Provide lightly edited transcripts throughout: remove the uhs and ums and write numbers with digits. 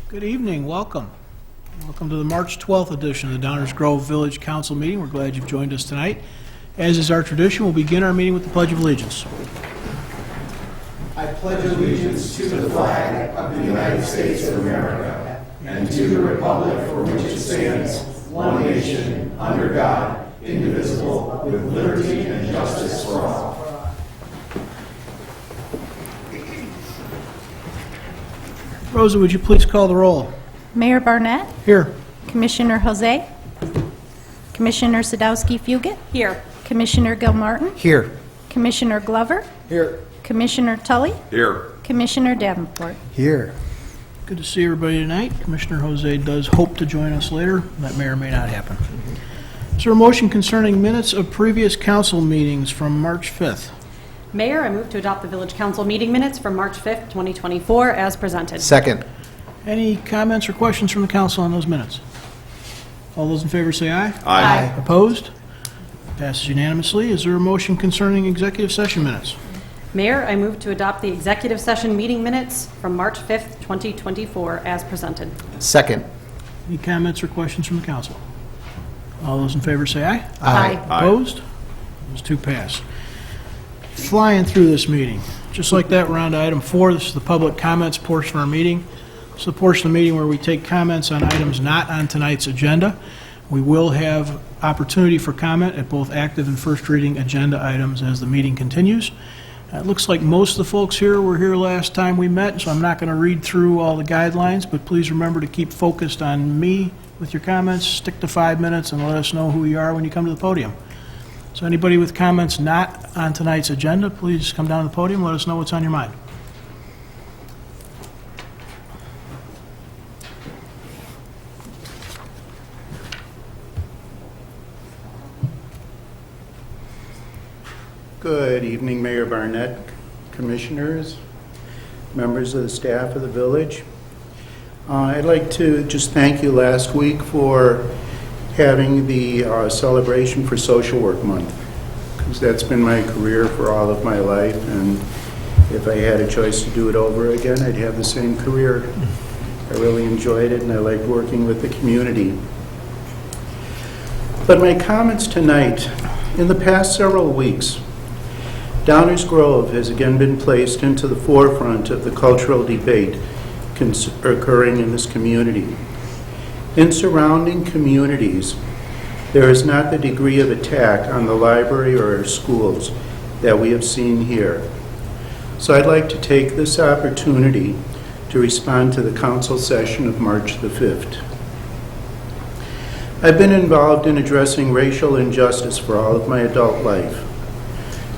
Good evening. Welcome. Welcome to the March 12th edition of the Downers Grove Village Council meeting. We're glad you've joined us tonight. As is our tradition, we'll begin our meeting with the Pledge of Allegiance. I pledge allegiance to the flag of the United States of America and to the republic for which it stands, one nation, under God, indivisible, with liberty and justice for all. Rosa, would you please call the roll? Mayor Barnett, Here. Commissioner Jose, Commissioner Sadowski-Fugit, Here. Commissioner Gilmartin, Here. Commissioner Glover, Here. Commissioner Tully, Here. Commissioner Davenport. Here. Good to see everybody tonight. Commissioner Jose does hope to join us later. That may or may not happen. Is there a motion concerning minutes of previous council meetings from March 5th? Mayor, I move to adopt the Village Council meeting minutes from March 5th, 2024, as presented. Second. Any comments or questions from the council on those minutes? All those in favor say aye. Aye. Opposed? Passes unanimously. Is there a motion concerning executive session minutes? Mayor, I move to adopt the executive session meeting minutes from March 5th, 2024, as presented. Second. Any comments or questions from the council? All those in favor say aye. Aye. Opposed? Those two pass. Flying through this meeting. Just like that, we're on to item 4. This is the public comments portion of our meeting. It's the portion of the meeting where we take comments on items not on tonight's agenda. We will have opportunity for comment at both active and first reading agenda items as the meeting continues. It looks like most of the folks here were here last time we met, so I'm not going to read through all the guidelines, but please remember to keep focused on me with your comments. Stick to 5 minutes and let us know who you are when you come to the podium. So anybody with comments not on tonight's agenda, please come down to the podium, let us know what's on your mind. Good evening, Mayor Barnett, commissioners, members of the staff of the village. I'd like to just thank you last week for having the celebration for Social Work Month, because that's been my career for all of my life, and if I had a choice to do it over again, I'd have the same career. I really enjoyed it, and I like working with the community. But my comments tonight, in the past several weeks, Downers Grove has again been placed into the forefront of the cultural debate occurring in this community. In surrounding communities, there is not the degree of attack on the library or our schools that we have seen here. So I'd like to take this opportunity to respond to the council session of March the 5th. I've been involved in addressing racial injustice for all of my adult life.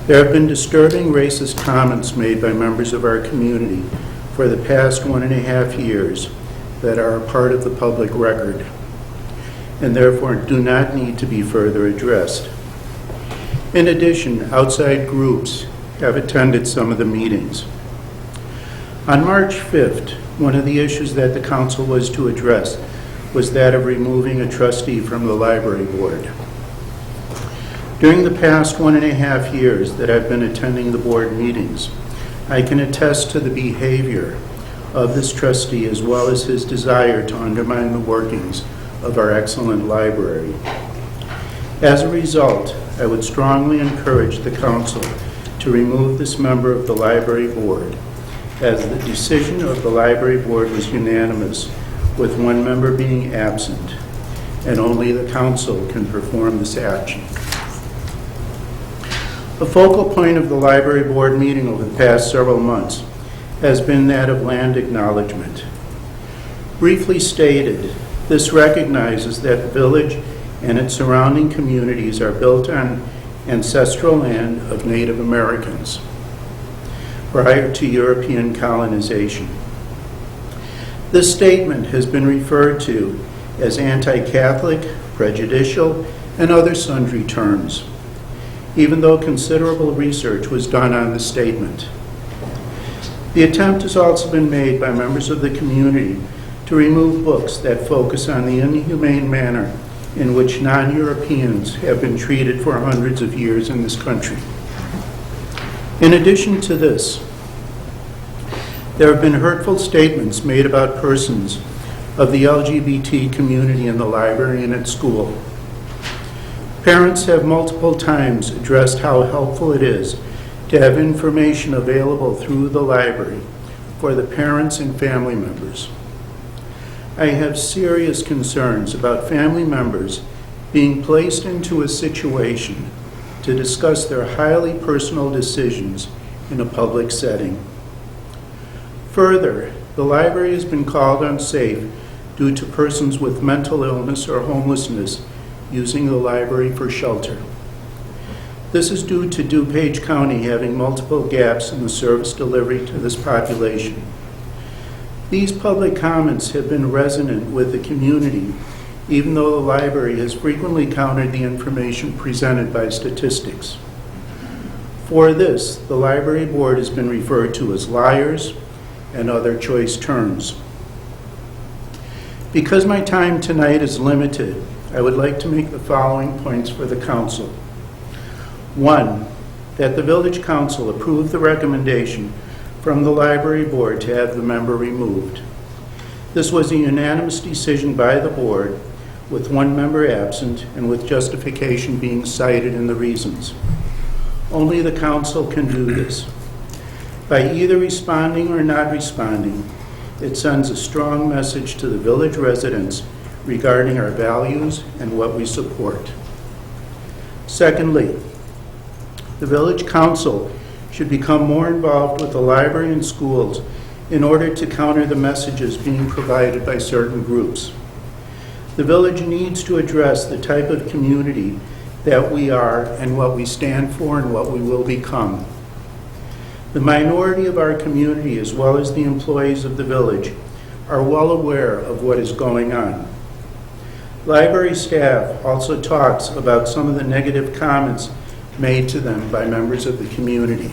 There have been disturbing racist comments made by members of our community for the past 1.5 years that are a part of the public record and therefore do not need to be further addressed. In addition, outside groups have attended some of the meetings. On March 5th, one of the issues that the council was to address was that of removing a trustee from the library board. During the past 1.5 years that I've been attending the board meetings, I can attest to the behavior of this trustee as well as his desire to undermine the workings of our excellent library. As a result, I would strongly encourage the council to remove this member of the library board, as the decision of the library board was unanimous, with one member being absent, and only the council can perform this action. A focal point of the library board meeting over the past several months has been that of land acknowledgement. Briefly stated, this recognizes that the village and its surrounding communities are built on ancestral land of Native Americans prior to European colonization. This statement has been referred to as anti-Catholic, prejudicial, and other sundry terms, even though considerable research was done on the statement. The attempt has also been made by members of the community to remove books that focus on the inhumane manner in which non-Europeans have been treated for hundreds of years in this country. In addition to this, there have been hurtful statements made about persons of the LGBT community in the library and at school. Parents have multiple times addressed how helpful it is to have information available through the library for the parents and family members. I have serious concerns about family members being placed into a situation to discuss their highly personal decisions in a public setting. Further, the library has been called unsafe due to persons with mental illness or homelessness using the library for shelter. This is due to DuPage County having multiple gaps in the service delivery to this population. These public comments have been resonant with the community, even though the library has frequently countered the information presented by statistics. For this, the library board has been referred to as liars and other choice terms. Because my time tonight is limited, I would like to make the following points for the council. 1, that the village council approve the recommendation from the library board to have the member removed. This was a unanimous decision by the board, with 1 member absent and with justification being cited in the reasons. Only the council can do this. By either responding or not responding, it sends a strong message to the village residents regarding our values and what we support. Secondly, the village council should become more involved with the library and schools in order to counter the messages being provided by certain groups. The village needs to address the type of community that we are and what we stand for and what we will become. The minority of our community, as well as the employees of the village, are well aware of what is going on. Library staff also talks about some of the negative comments made to them by members of the community.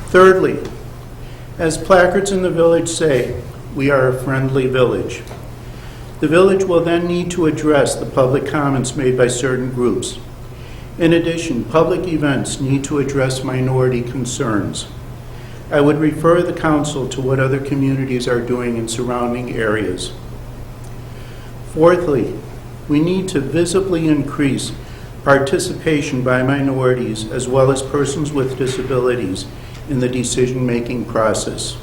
Thirdly, as placards in the village say, we are a friendly village. The village will then need to address the public comments made by certain groups. In addition, public events need to address minority concerns. I would refer the council to what other communities are doing in surrounding areas. Fourthly, we need to visibly increase participation by minorities as well as persons with disabilities in the decision-making process.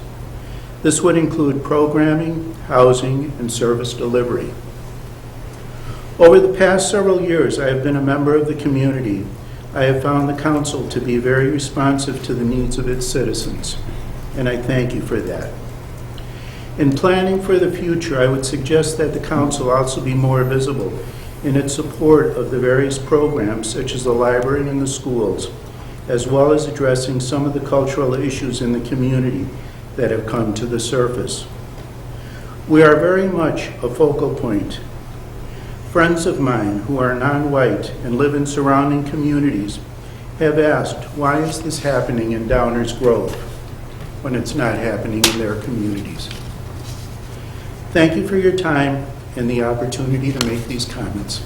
This would include programming, housing, and service delivery. Over the past several years, I have been a member of the community. I have found the council to be very responsive to the needs of its citizens, and I thank you for that. In planning for the future, I would suggest that the council also be more visible in its support of the various programs such as the library and the schools, as well as addressing some of the cultural issues in the community that have come to the surface. We are very much a focal point. Friends of mine who are non-white and live in surrounding communities have asked, why is this happening in Downers Grove when it's not happening in their communities? Thank you for your time and the opportunity to make these comments.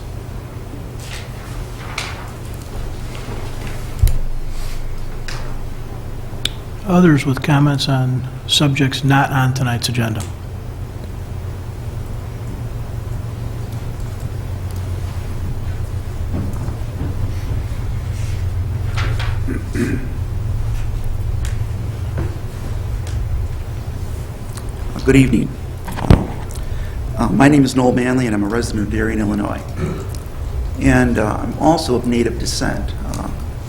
Others with comments on subjects not on tonight's agenda. Good evening. My name is Noel Manley, and I'm a resident of Darien, Illinois. And I'm also of Native descent,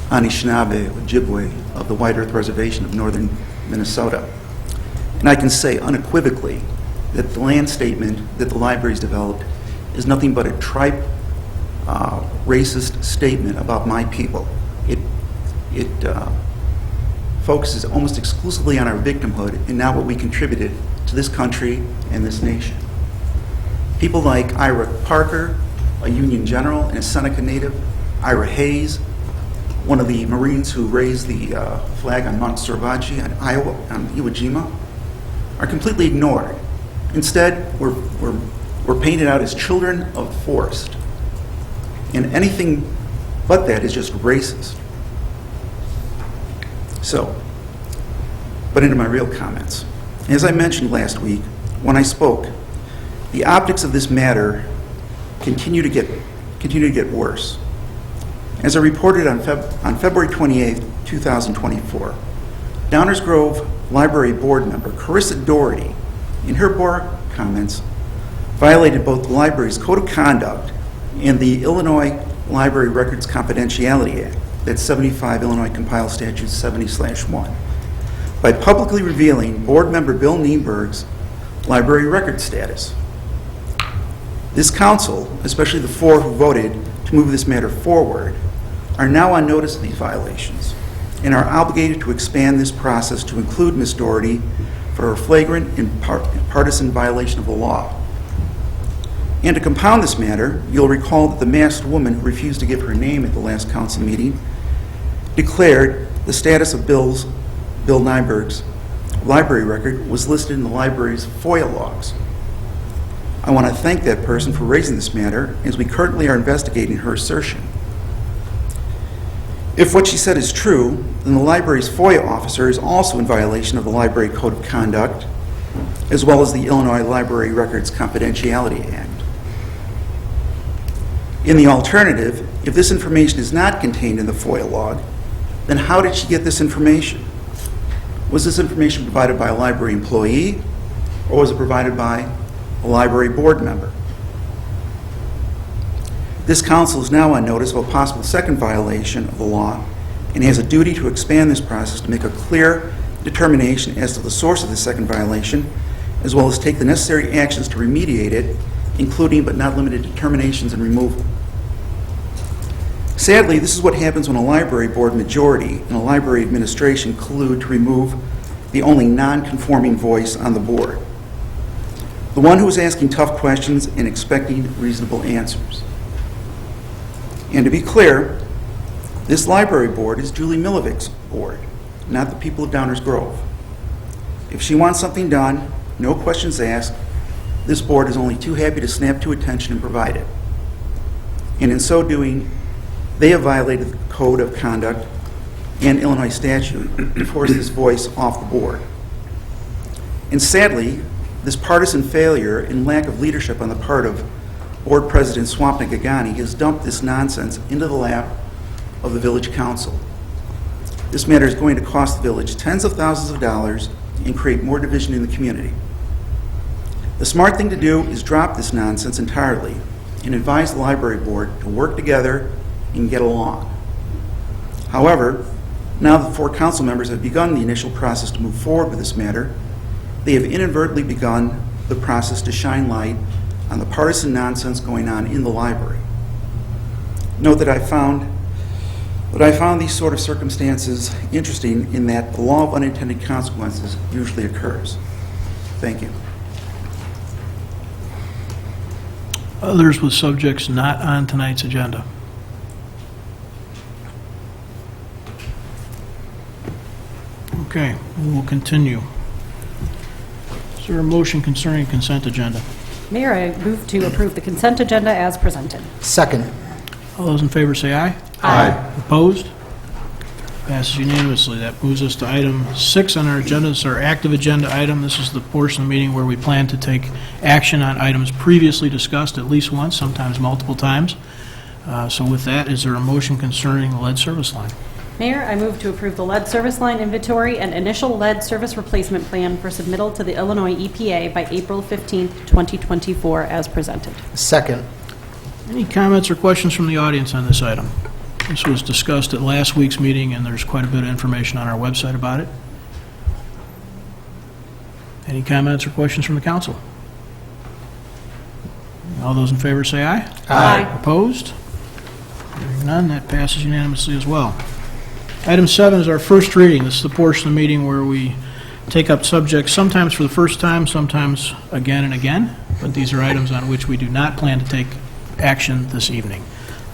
Anishinaabe, Ojibwe, of the White Earth Reservation of northern Minnesota. And I can say unequivocally that the land statement that the library's developed is nothing but a tripe, racist statement about my people. It focuses almost exclusively on our victimhood and not what we contributed to this country and this nation. People like Ira Parker, a Union general and a Seneca native, Ira Hayes, one of the Marines who raised the flag on Mount Soravaji on Iowa, on Iwo Jima, are completely ignored. Instead, we're painted out as children of the forest. And anything but that is just racist. But into my real comments. As I mentioned last week, when I spoke, the optics of this matter continue to get worse. As I reported on February 28, 2024, Downers Grove Library Board member Carissa Doherty, in her board comments, violated both the library's Code of Conduct and the Illinois Library Records Confidentiality Act, that's 75 Illinois Compiled Statute 70/1, by publicly revealing board member Bill Nienberg's library record status. This council, especially the 4 who voted to move this matter forward, are now on notice of these violations and are obligated to expand this process to include Ms. Doherty for a flagrant and partisan violation of the law. And to compound this matter, you'll recall that the masked woman who refused to give her name at the last council meeting declared the status of Bill Nienberg's library record was listed in the library's FOIA logs. I want to thank that person for raising this matter, as we currently are investigating her assertion. If what she said is true, then the library's FOIA officer is also in violation of the Library Code of Conduct, as well as the Illinois Library Records Confidentiality Act. In the alternative, if this information is not contained in the FOIA log, then how did she get this information? Was this information provided by a library employee, or was it provided by a library board member? This council is now on notice of a possible second violation of the law and has a duty to expand this process to make a clear determination as to the source of the second violation, as well as take the necessary actions to remediate it, including but not limited to terminations and removal. Sadly, this is what happens when a library board majority and a library administration collude to remove the only non-conforming voice on the board, the one who is asking tough questions and expecting reasonable answers. And to be clear, this library board is Julie Milovich's board, not the people of Downers Grove. If she wants something done, no questions asked, this board is only too happy to snap to attention and provide it. And in so doing, they have violated the Code of Conduct and Illinois statute to force this voice off the board. And sadly, this partisan failure and lack of leadership on the part of Board President Swampna Gagani has dumped this nonsense into the lap of the Village Council. This matter is going to cost the village tens of thousands of dollars and create more division in the community. The smart thing to do is drop this nonsense entirely and advise the library board to work together and get along. However, now that 4 council members have begun the initial process to move forward with this matter, they have inadvertently begun the process to shine light on the partisan nonsense going on in the library. Note that I found these sort of circumstances interesting in that the law of unintended consequences usually occurs. Thank you. Others with subjects not on tonight's agenda. Okay, we will continue. Is there a motion concerning consent agenda? Mayor, I move to approve the consent agenda as presented. Second. All those in favor say aye. Aye. Opposed? Passes unanimously. That moves us to item 6 on our agenda. This is our active agenda item. This is the portion of the meeting where we plan to take action on items previously discussed at least once, sometimes multiple times. So with that, is there a motion concerning the lead service line? Mayor, I move to approve the lead service line inventory and initial lead service replacement plan for submittal to the Illinois EPA by April 15th, 2024, as presented. Second. Any comments or questions from the audience on this item? This was discussed at last week's meeting, and there's quite a bit of information on our website about it. Any comments or questions from the council? All those in favor say aye. Aye. Opposed? Hearing none, that passes unanimously as well. Item 7 is our first reading. This is the portion of the meeting where we take up subjects sometimes for the first time, sometimes again and again, but these are items on which we do not plan to take action this evening.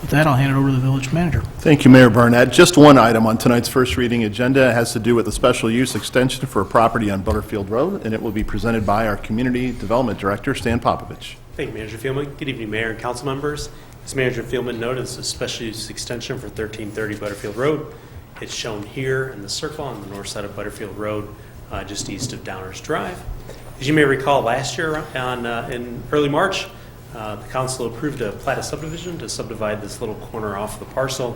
With that, I'll hand it over to the village manager. Thank you, Mayor Barnett. Just one item on tonight's first reading agenda. It has to do with a special use extension for a property on Butterfield Road, and it will be presented by our Community Development Director, Stan Popovich. Thank you, Manager Fielman. Good evening, Mayor and council members. As Manager Fielman noted, this is a special use extension for 1330 Butterfield Road. It's shown here in the circle on the north side of Butterfield Road, just east of Downers Drive. As you may recall, last year in early March, the council approved a plat of subdivision to subdivide this little corner off the parcel.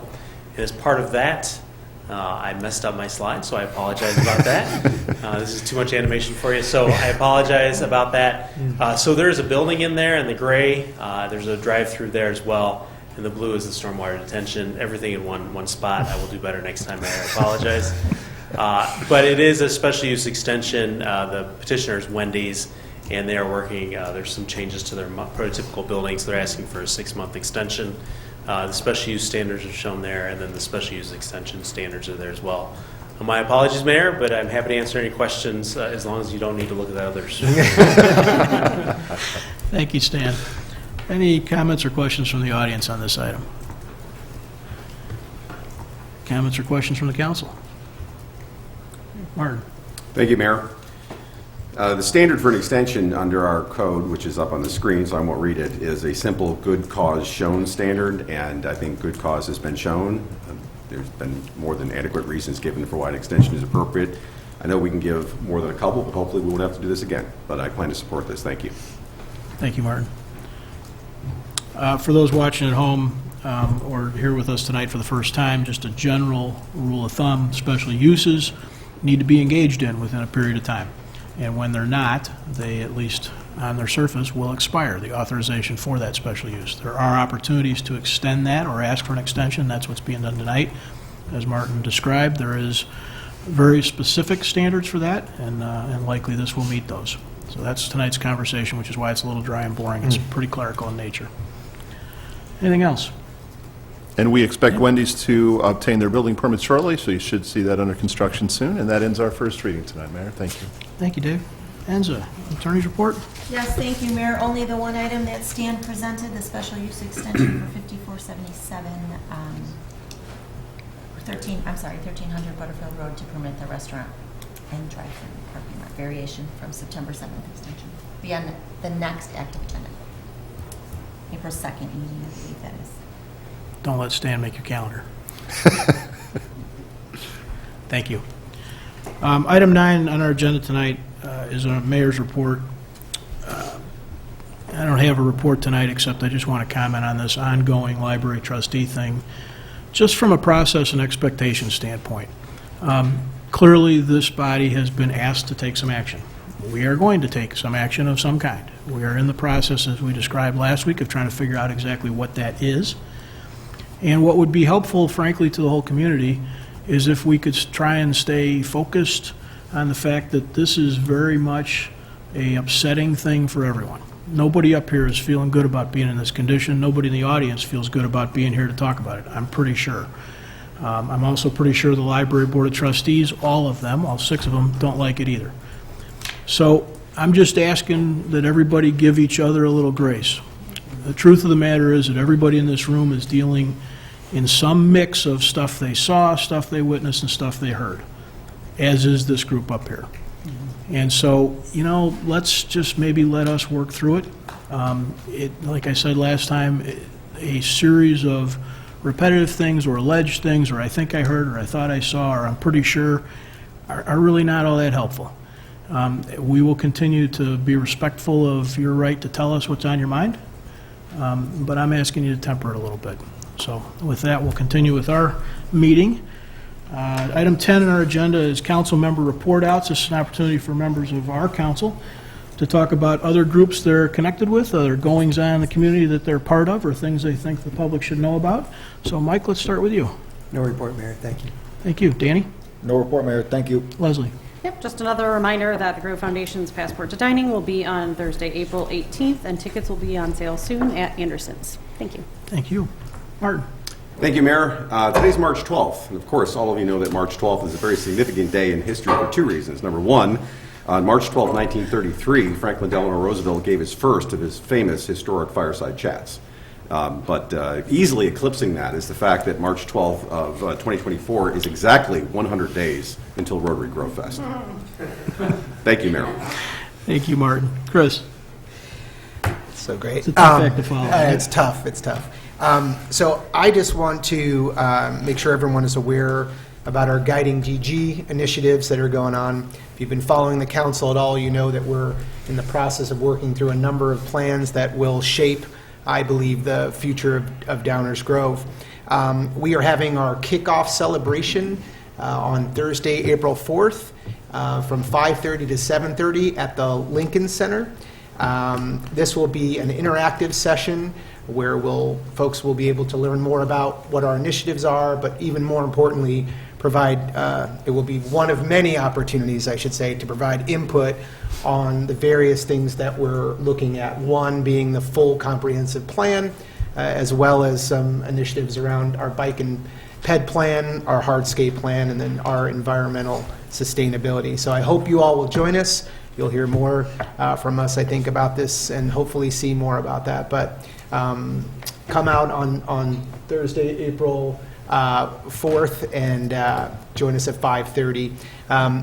And as part of that, I messed up my slide, so I apologize about that. This is too much animation for you, so I apologize about that. So there's a building in there in the gray. There's a drive-through there as well. And the blue is the stormwater detention. Everything in one spot. I will do better next time, Mayor. I apologize. But it is a special use extension. The petitioner is Wendy's, and they are working. There's some changes to their prototypical buildings. They're asking for a 6-month extension. The special use standards are shown there, and then the special use extension standards are there as well. My apologies, Mayor, but I'm happy to answer any questions as long as you don't need to look at the others. Thank you, Stan. Any comments or questions from the audience on this item? Comments or questions from the council? Martin? Thank you, Mayor. The standard for an extension under our code, which is up on the screen, so I won't read it, is a simple good cause shown standard, and I think good cause has been shown. There's been more than adequate reasons given for why an extension is appropriate. I know we can give more than a couple, but hopefully we won't have to do this again. But I plan to support this. Thank you. Thank you, Martin. For those watching at home or here with us tonight for the first time, just a general rule of thumb, special uses need to be engaged in within a period of time. And when they're not, they, at least on their surface, will expire, the authorization for that special use. There are opportunities to extend that or ask for an extension. That's what's being done tonight. As Martin described, there is very specific standards for that, and likely this will meet those. So that's tonight's conversation, which is why it's a little dry and boring. It's pretty clerical in nature. Anything else? And we expect Wendy's to obtain their building permit shortly, so you should see that under construction soon. And that ends our first reading tonight, Mayor. Thank you. Thank you, Dave. Enza, Attorney's report? Yes, thank you, Mayor. Only the one item that Stan presented, the special use extension for 5477, 1300 Butterfield Road to permit the restaurant and drive-through parking lot variation from September 7th extension. Be on the next active agenda. April 2nd meeting, I believe that is. Don't let Stan make your calendar. Thank you. Item 9 on our agenda tonight is a mayor's report. I don't have a report tonight, except I just want to comment on this ongoing library trustee thing, just from a process and expectation standpoint. Clearly, this body has been asked to take some action. We are going to take some action of some kind. We are in the process, as we described last week, of trying to figure out exactly what that is. And what would be helpful, frankly, to the whole community is if we could try and stay focused on the fact that this is very much an upsetting thing for everyone. Nobody up here is feeling good about being in this condition. Nobody in the audience feels good about being here to talk about it, I'm pretty sure. I'm also pretty sure the Library Board of Trustees, all of them, all 6 of them, don't like it either. So I'm just asking that everybody give each other a little grace. The truth of the matter is that everybody in this room is dealing in some mix of stuff they saw, stuff they witnessed, and stuff they heard, as is this group up here. And so, let's just maybe let us work through it. Like I said last time, a series of repetitive things or alleged things, or I think I heard, or I thought I saw, or I'm pretty sure, are really not all that helpful. We will continue to be respectful of your right to tell us what's on your mind, but I'm asking you to temper it a little bit. So with that, we'll continue with our meeting. Item 10 on our agenda is council member report outs. This is an opportunity for members of our council to talk about other groups they're connected with, other goings-on in the community that they're part of, or things they think the public should know about. So, Mike, let's start with you. No report, Mayor. Thank you. Thank you. Danny? No report, Mayor. Thank you. Leslie? Yep, just another reminder that the Grove Foundation's Passport to Dining will be on Thursday, April 18th, and tickets will be on sale soon at Anderson's. Thank you. Thank you. Martin? Thank you, Mayor. Today's March 12th, and of course, all of you know that March 12th is a very significant day in history for 2 reasons. Number one, on March 12, 1933, Franklin Delano Roosevelt gave his first of his famous historic fireside chats. But easily eclipsing that is the fact that March 12th of 2024 is exactly 100 days until Rotary Grove Fest. Thank you, Mayor. Thank you, Martin. Chris? So great. It's a tough act to follow. It's tough. It's tough. So I just want to make sure everyone is aware about our Guiding DG initiatives that are going on. If you've been following the council at all, you know that we're in the process of working through a number of plans that will shape, I believe, the future of Downers Grove. We are having our kickoff celebration on Thursday, April 4th, from 5:30 to 7:30 at the Lincoln Center. This will be an interactive session where folks will be able to learn more about what our initiatives are, but even more importantly, it will be one of many opportunities, I should say, to provide input on the various things that we're looking at. One being the full comprehensive plan, as well as some initiatives around our bike and ped plan, our hardscape plan, and then our environmental sustainability. So I hope you all will join us. You'll hear more from us, I think, about this and hopefully see more about that. But come out on Thursday, April 4th, and join us at 5:30.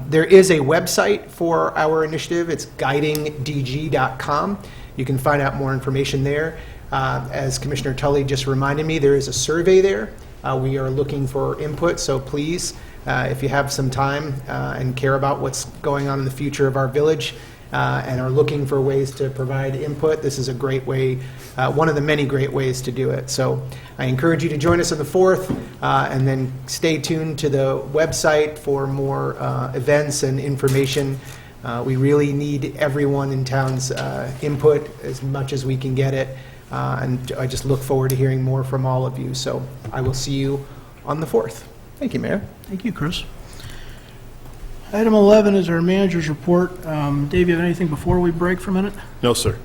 There is a website for our initiative. It's guidingdg.com. You can find out more information there. As Commissioner Tully just reminded me, there is a survey there. We are looking for input, so please, if you have some time and care about what's going on in the future of our village and are looking for ways to provide input, this is a great way, one of the many great ways to do it. So I encourage you to join us on the 4th, and then stay tuned to the website for more events and information. We really need everyone in town's input as much as we can get it. And I just look forward to hearing more from all of you. So I will see you on the 4th. Thank you, Mayor. Thank you, Chris. Item 11 is our manager's report. Dave, you have anything before we break for a minute? No, sir.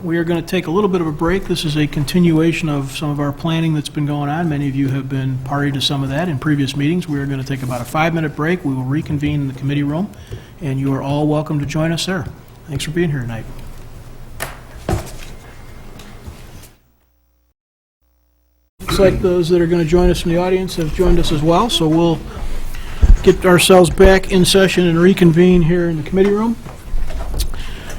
We are going to take a little bit of a break. This is a continuation of some of our planning that's been going on. Many of you have been party to some of that in previous meetings. We are going to take about a 5-minute break. We will reconvene in the committee room, and you are all welcome to join us there. Thanks for being here tonight. Looks like those that are going to join us from the audience have joined us as well, so we'll get ourselves back in session and reconvene here in the committee room.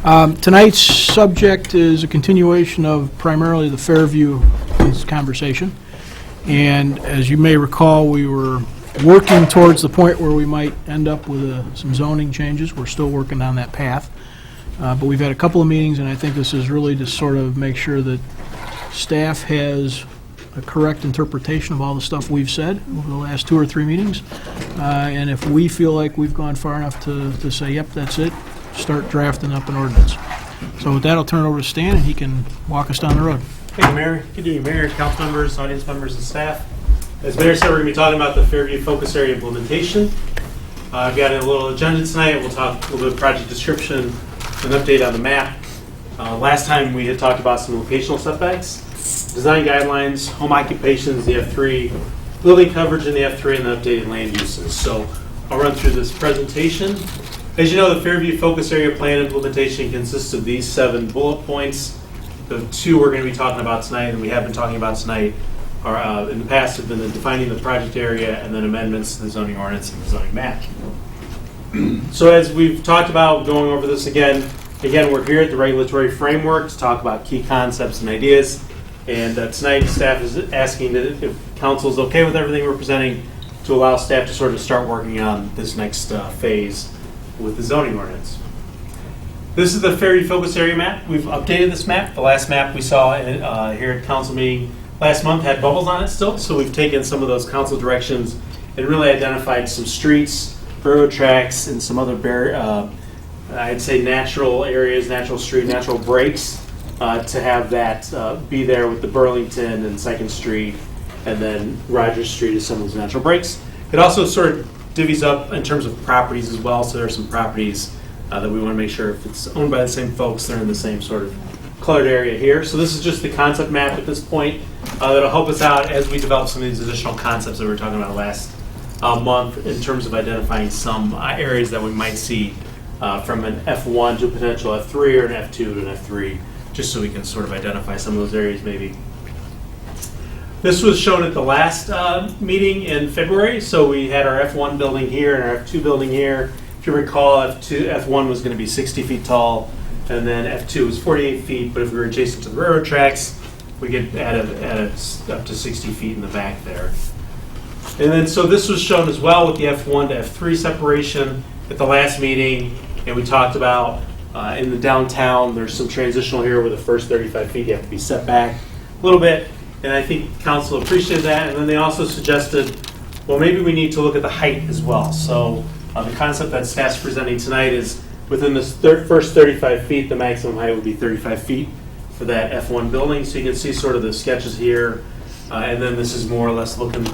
Tonight's subject is a continuation of primarily the Fairview conversation, and as you may recall, we were working towards the point where we might end up with some zoning changes. We're still working on that path, but we've had a couple of meetings, and I think this is really to sort of make sure that staff has a correct interpretation of all the stuff we've said over the last 2 or 3 meetings. And if we feel like we've gone far enough to say, yep, that's it, start drafting up an ordinance. So with that, I'll turn it over to Stan, and he can walk us down the road. Thank you, Mayor. Good evening, Mayor, council members, audience members, and staff. As Mayor said, we're going to be talking about the Fairview Focus Area implementation. I've got a little agenda tonight. We'll talk a little bit of project description, an update on the map. Last time we had talked about some locational setbacks, design guidelines, home occupations, the F3, building coverage in the F3, and the updated land uses. So I'll run through this presentation. As you know, the Fairview Focus Area Plan implementation consists of these 7 bullet points. The 2 we're going to be talking about tonight, and we have been talking about tonight, are in the past have been the defining the project area and then amendments to the zoning ordinance and the zoning map. So as we've talked about, going over this again, we're here at the regulatory framework to talk about key concepts and ideas. And tonight, staff is asking that if council is okay with everything we're presenting, to allow staff to sort of start working on this next phase with the zoning ordinance. This is the Fairview Focus Area map. We've updated this map. The last map we saw here at council meeting last month had bubbles on it still, so we've taken some of those council directions and really identified some streets, railroad tracks, and some other I'd say natural areas, natural street, natural breaks, to have that be there with the Burlington and 2nd Street, and then Rogers Street as some of those natural breaks. It also sort of divvies up in terms of properties as well, so there are some properties that we want to make sure if it's owned by the same folks, they're in the same sort of colored area here. So this is just the concept map at this point that'll help us out as we develop some of these additional concepts that we were talking about last month in terms of identifying some areas that we might see from an F1 to a potential F3 or an F2 to an F3, just so we can sort of identify some of those areas maybe. This was shown at the last meeting in February, so we had our F1 building here and our F2 building here. If you recall, F1 was going to be 60 feet tall, and then F2 was 48 feet, but if we were adjacent to the railroad tracks, we could add up to 60 feet in the back there. And then, so this was shown as well with the F1 to F3 separation at the last meeting, and we talked about in the downtown, there's some transitional here where the first 35 feet you have to be set back a little bit, and I think council appreciated that. And then they also suggested, well, maybe we need to look at the height as well. So the concept that staff's presenting tonight is within the first 35 feet, the maximum height would be 35 feet for that F1 building. So you can see sort of the sketches here, and then this is more or less looking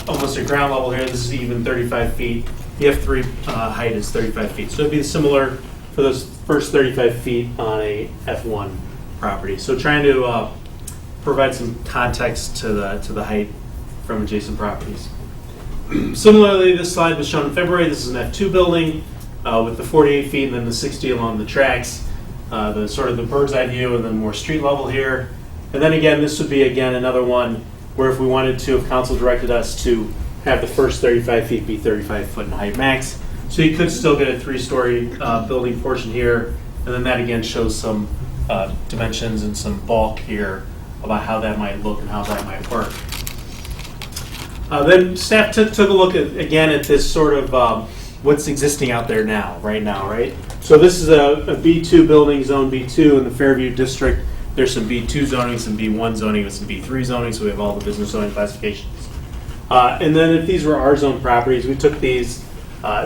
almost at ground level here. This is even 35 feet. The F3 height is 35 feet. So it'd be similar for those first 35 feet on a F1 property. So trying to provide some context to the height from adjacent properties. Similarly, this slide was shown in February. This is an F2 building with the 48 feet and then the 60 along the tracks, the sort of the bird's eye view and then more street level here. And then again, this would be again another one where if we wanted to, if council directed us to have the first 35 feet be 35 foot in height max. So you could still get a 3-story building portion here. And then that again shows some dimensions and some bulk here about how that might look and how that might work. Then staff took a look again at this sort of what's existing out there now, right? So this is a B2 building, zone B2 in the Fairview district. There's some B2 zoning, some B1 zoning, and some B3 zoning, so we have all the business zoning classifications. And then if these were our zone properties, we took these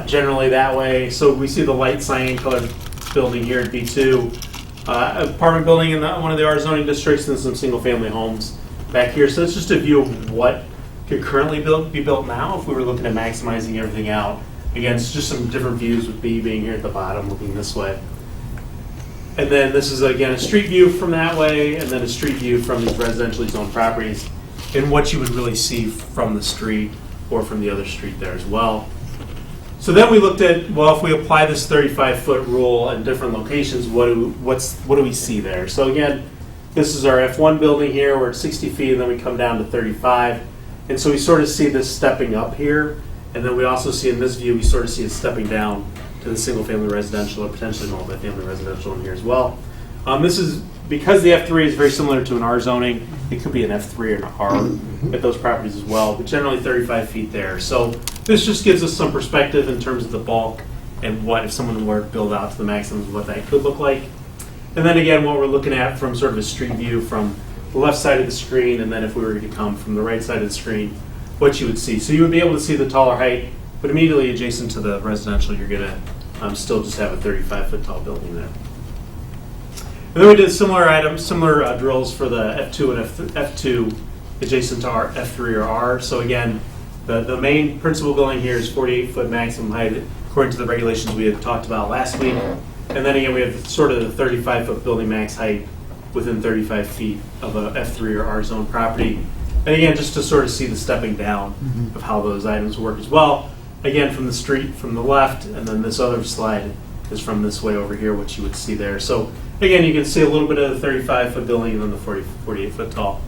generally that way. So we see the light cyan colored building here at B2, apartment building in one of the R zoning districts, and some single family homes back here. So it's just a view of what could currently be built now if we were looking at maximizing everything out. Again, it's just some different views with B being here at the bottom, looking this way. And then this is, again, a street view from that way, and then a street view from these residentially zoned properties, and what you would really see from the street or from the other street there as well. So then we looked at, well, if we apply this 35-foot rule in different locations, what do we see there? So again, this is our F1 building here. We're at 60 feet, and then we come down to 35. And so we sort of see this stepping up here, and then we also see in this view, we sort of see it stepping down to the single-family residential or potentially multi-family residential in here as well. This is, because the F3 is very similar to an R zoning, it could be an F3 or an R at those properties as well, but generally 35 feet there. So this just gives us some perspective in terms of the bulk and what, if someone were to build out to the maximums, what that could look like. And then again, what we're looking at from sort of a street view from the left side of the screen, and then if we were to come from the right side of the screen, what you would see. So you would be able to see the taller height, but immediately adjacent to the residential, you're going to still just have a 35-foot tall building there. And then we did similar drills for the F2 and F2 adjacent to our F3 or R. So again, the main principal building here is 48-foot maximum height according to the regulations we had talked about last week. And then again, we have sort of the 35-foot building max height within 35 feet of a F3 or R zone property. And again, just to sort of see the stepping down of how those items work as well. Again, from the street from the left, and then this other slide is from this way over here, which you would see there. So again, you can see a little bit of the 35-foot building and then the 48-foot tall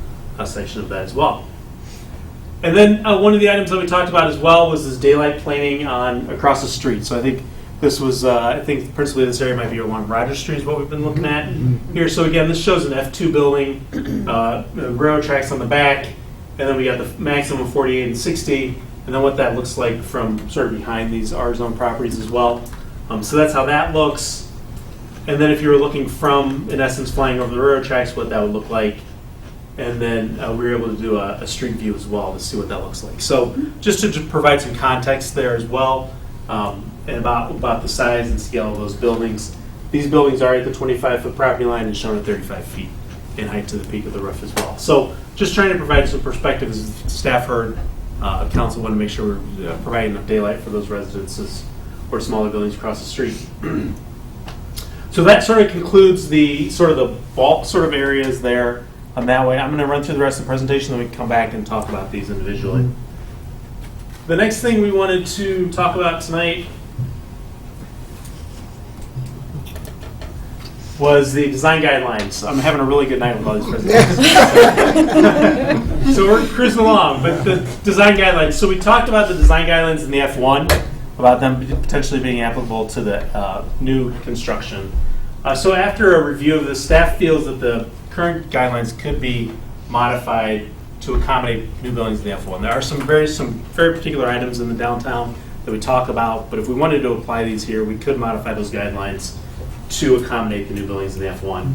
section of that as well. And then one of the items that we talked about as well was this daylight planning across the street. So I think this was, I think principally this area might be along Rogers Street is what we've been looking at here. So again, this shows an F2 building, railroad tracks on the back, and then we got the maximum 48 and 60, and then what that looks like from sort of behind these R zone properties as well. So that's how that looks. And then if you were looking from, in essence, flying over the railroad tracks, what that would look like. And then we were able to do a street view as well to see what that looks like. So just to provide some context there as well, and about the size and scale of those buildings. These buildings are at the 25-foot property line and shown at 35 feet in height to the peak of the roof as well. So just trying to provide some perspective as staff heard, council wanted to make sure we're providing enough daylight for those residences or smaller buildings across the street. So that sort of concludes the sort of the bulk sort of areas there on that way. I'm going to run through the rest of the presentation, then we can come back and talk about these individually. The next thing we wanted to talk about tonight was the design guidelines. I'm having a really good night with all these presentations. So we're cruising along, but the design guidelines. So we talked about the design guidelines in the F1, about them potentially being applicable to the new construction. So after a review of this, staff feels that the current guidelines could be modified to accommodate new buildings in the F1. There are some very particular items in the downtown that we talk about, but if we wanted to apply these here, we could modify those guidelines to accommodate the new buildings in the F1.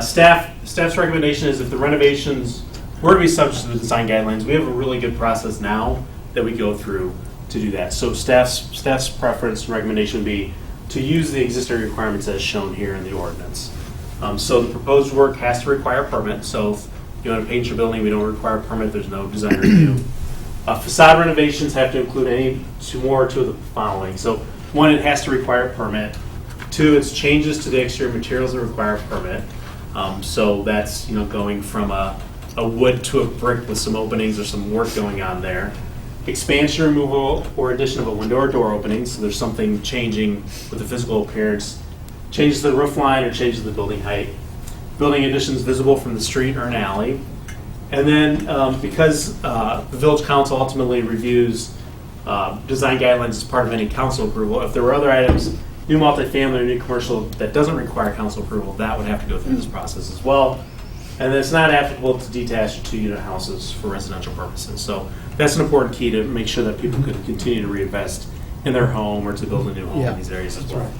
Staff's recommendation is if the renovations were to be subject to the design guidelines, we have a really good process now that we go through to do that. So staff's preference and recommendation would be to use the existing requirements as shown here in the ordinance. So the proposed work has to require a permit. So if you want to paint your building, we don't require a permit. There's no design review. Facade renovations have to include two of the following. So one, it has to require a permit. Two, it's changes to the exterior materials that require a permit. So that's going from a wood to a brick with some openings or some work going on there. Expansion, removal, or addition of a window or door opening. So there's something changing with the physical appearance. Changes to the roof line or changes to the building height. Building additions visible from the street or an alley. And then because the village council ultimately reviews design guidelines as part of any council approval, if there were other items, new multifamily or new commercial that doesn't require council approval, that would have to go through this process as well. And then it's not applicable to detached or two-unit houses for residential purposes. So that's an important key to make sure that people could continue to reinvest in their home or to build a new home in these areas as well.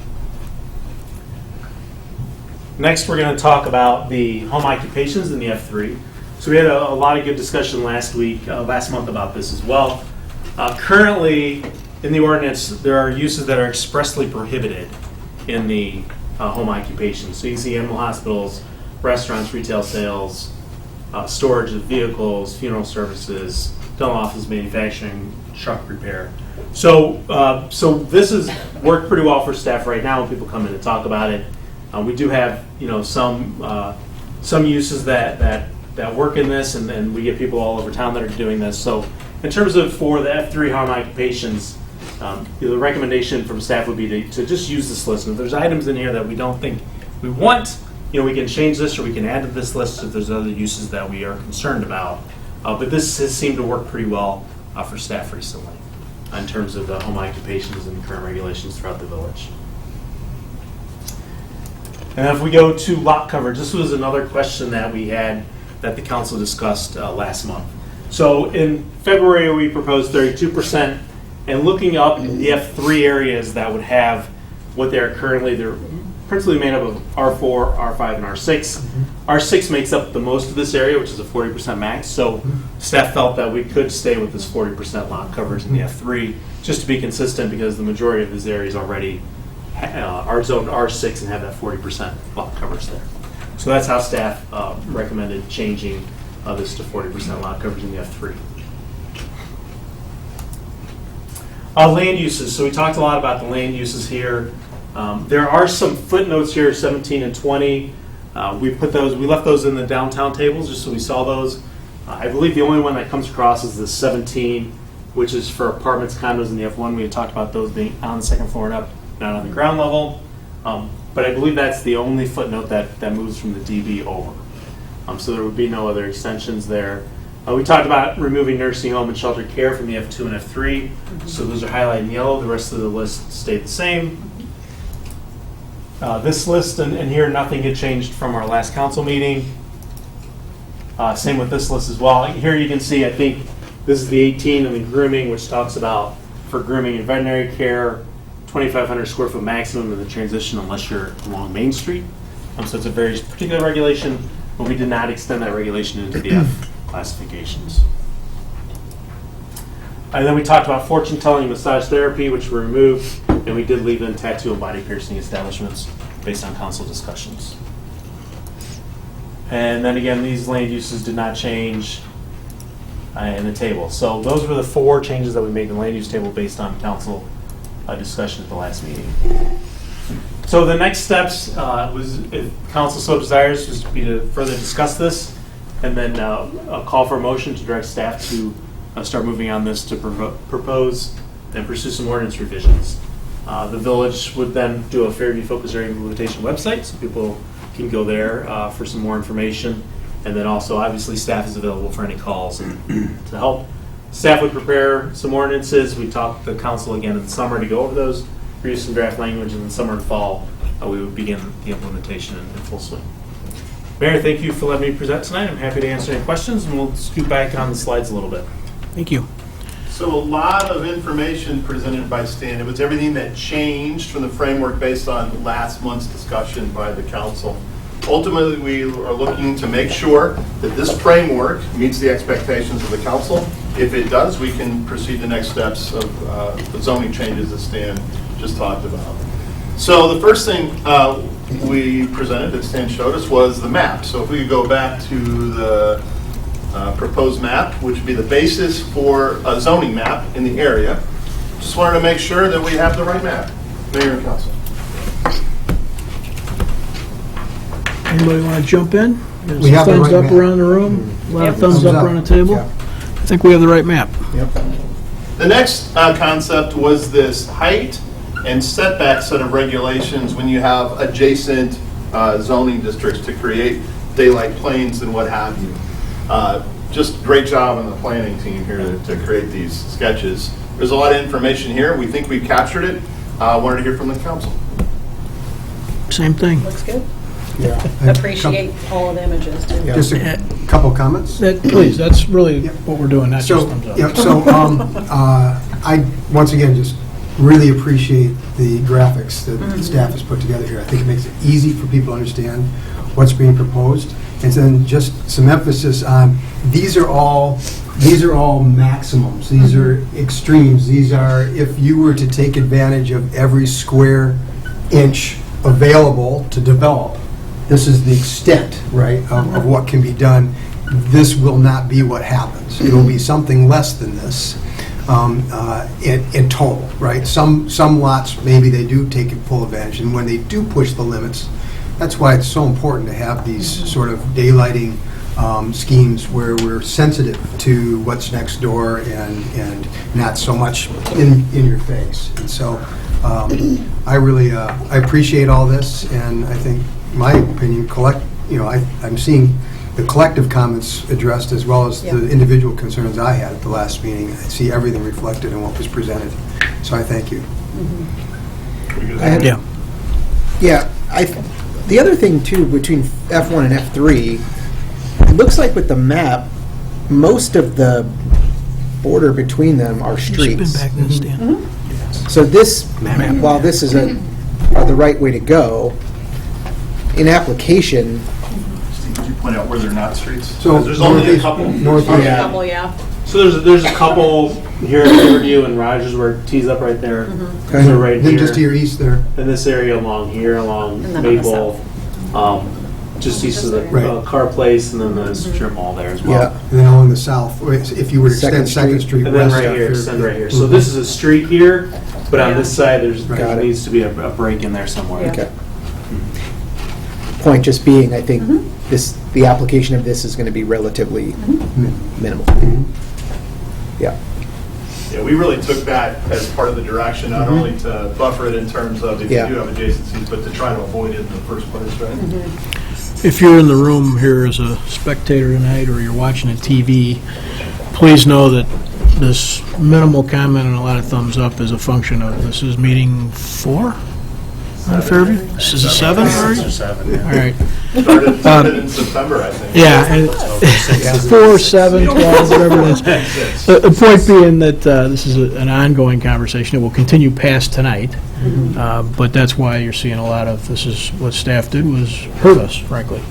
Next, we're going to talk about the home occupations in the F3. So we had a lot of good discussion last month about this as well. Currently, in the ordinance, there are uses that are expressly prohibited in the home occupation. So you can see animal hospitals, restaurants, retail sales, storage of vehicles, funeral services, dental office, manufacturing, truck repair. So this has worked pretty well for staff right now when people come in and talk about it. We do have some uses that work in this, and we get people all over town that are doing this. So in terms of for the F3 home occupations, the recommendation from staff would be to just use this list. And if there's items in here that we don't think we want, we can change this or we can add to this list if there's other uses that we are concerned about. But this has seemed to work pretty well for staff recently in terms of home occupations and current regulations throughout the village. And if we go to lot coverage, this was another question that we had that the council discussed last month. So in February, we proposed 32%, and looking up the F3 areas that would have what they are currently, they're principally made up of R4, R5, and R6. R6 makes up the most of this area, which is a 40% max, so staff felt that we could stay with this 40% lot coverage in the F3, just to be consistent, because the majority of this area is already are zoned R6 and have that 40% lot coverage there. So that's how staff recommended changing this to 40% lot coverage in the F3. Land uses. So we talked a lot about the land uses here. There are some footnotes here, 17 and 20. We left those in the downtown tables just so we saw those. I believe the only one that comes across is the 17, which is for apartments, condos in the F1. We had talked about those being on the second floor and up, not on the ground level. But I believe that's the only footnote that moves from the DB over. So there would be no other extensions there. We talked about removing nursing home and shelter care from the F2 and F3. So those are highlighted in yellow. The rest of the list stayed the same. This list and here, nothing had changed from our last council meeting. Same with this list as well. Here you can see, I think this is the 18 and the grooming, which talks about for grooming and veterinary care, 2,500 square foot maximum in the transition unless you're along Main Street. So it's a very particular regulation, but we did not extend that regulation into the F classifications. And then we talked about fortune telling and massage therapy, which were removed, and we did leave in tattoo and body piercing establishments based on council discussions. And then again, these land uses did not change in the table. So those were the 4 changes that we made in the land use table based on council discussion at the last meeting. So the next steps was, if council so desires, was to be to further discuss this, and then a call for a motion to direct staff to start moving on this to propose and pursue some ordinance revisions. The village would then do a Fairview Focus Area Implementation website, so people can go there for some more information. And then also, obviously, staff is available for any calls to help. Staff would prepare some ordinances. We talked to the council again in the summer to go over those, produce some draft language, and in the summer and fall, we would begin the implementation in full swing. Mayor, thank you for letting me present tonight. I'm happy to answer any questions, and we'll scoot back on the slides a little bit. Thank you. So a lot of information presented by Stan. It was everything that changed from the framework based on last month's discussion by the council. Ultimately, we are looking to make sure that this framework meets the expectations of the council. If it does, we can proceed to next steps of the zoning changes that Stan just talked about. So the first thing we presented, that Stan showed us, was the map. So if we could go back to the proposed map, which would be the basis for a zoning map in the area. Just wanted to make sure that we have the right map. Mayor and council. Anybody want to jump in? We have the Thumbs right up map. around the room? A lot of thumbs Thumbs up up. around the table? Yeah. I think we have the right map. Yep. The next concept was this height and setback set of regulations when you have adjacent zoning districts to create daylight planes and what have you. Just great job on the planning team here to create these sketches. There's a lot of information here. We think we've captured it. Wanted to hear from the council. Same thing. Looks good. Yeah. Appreciate all of the images, too. Just a couple comments. Please, that's really what we're doing, not just So, thumbs up. yeah, so I, once again, just really appreciate the graphics that the staff has put together here. I think it makes it easy for people to understand what's being proposed. And then just some emphasis on, these are all maximums. These are extremes. These are, if you were to take advantage of every square inch available to develop, this is the extent, right, of what can be done. This will not be what happens. It will be something less than this in total, right? Some lots, maybe they do take full advantage, and when they do push the limits, that's why it's so important to have these sort of daylighting schemes where we're sensitive to what's next door and not so much in your face. And so I really I appreciate all this, and I think, my opinion, I'm seeing the collective comments addressed as well as the individual concerns I had at the last meeting. I see everything reflected in what was presented. So I thank you. Yeah. The other thing, too, between F1 and F3, it looks like with the map, most of the border between them are streets. Spin back then, Stan. So this, while this is the right way to go, in application, Steve, could you point out where they're not streets? So There's only a couple. Northeast. Yeah. So there's a couple here at Riverview and Rogers where it tees up right there. Okay. So right Then here. just to your east there. In this area along here, along And then on the Maple, just east of the Right. car place, and then the strip mall there as well. yeah, And then along the south, if you were to extend Second Second Street And then west. right up here, here. extend right here. So this is a street here, but on this side, there Got it. needs to be a break in there somewhere. okay. Point just being, I think the application of this is going to be relatively minimal. Yeah. Yeah, we really took that as part of the direction, not only to buffer it in terms of if you Yeah. do have adjacencies, but to try to avoid it in the first place, right? If you're in the room here as a spectator tonight, or you're watching a TV, please know that this minimal comment and a lot of thumbs up is a function of, this is meeting 4 on Fairview? This is a 7 already? 6 or 7. All right. Started in September, I think. Yeah, and 4, 7, 12, whatever it is. The point being that this is an ongoing conversation. It will continue past tonight, but that's why you're seeing a lot of, this is what staff did, was hurt us, frankly.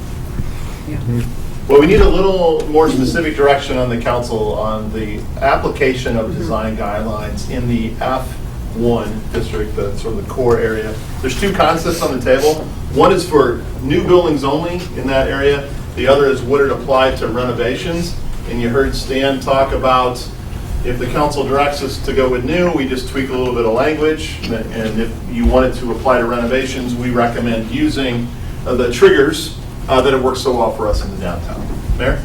Well, we need a little more specific direction on the council on the application of design guidelines in the F1 district, the sort of the core area. There's two concepts on the table. One is for new buildings only in that area. The other is would it apply to renovations? And you heard Stan talk about if the council directs us to go with new, we just tweak a little bit of language. And if you wanted to apply to renovations, we recommend using the triggers that have worked so well for us in the downtown. Mayor?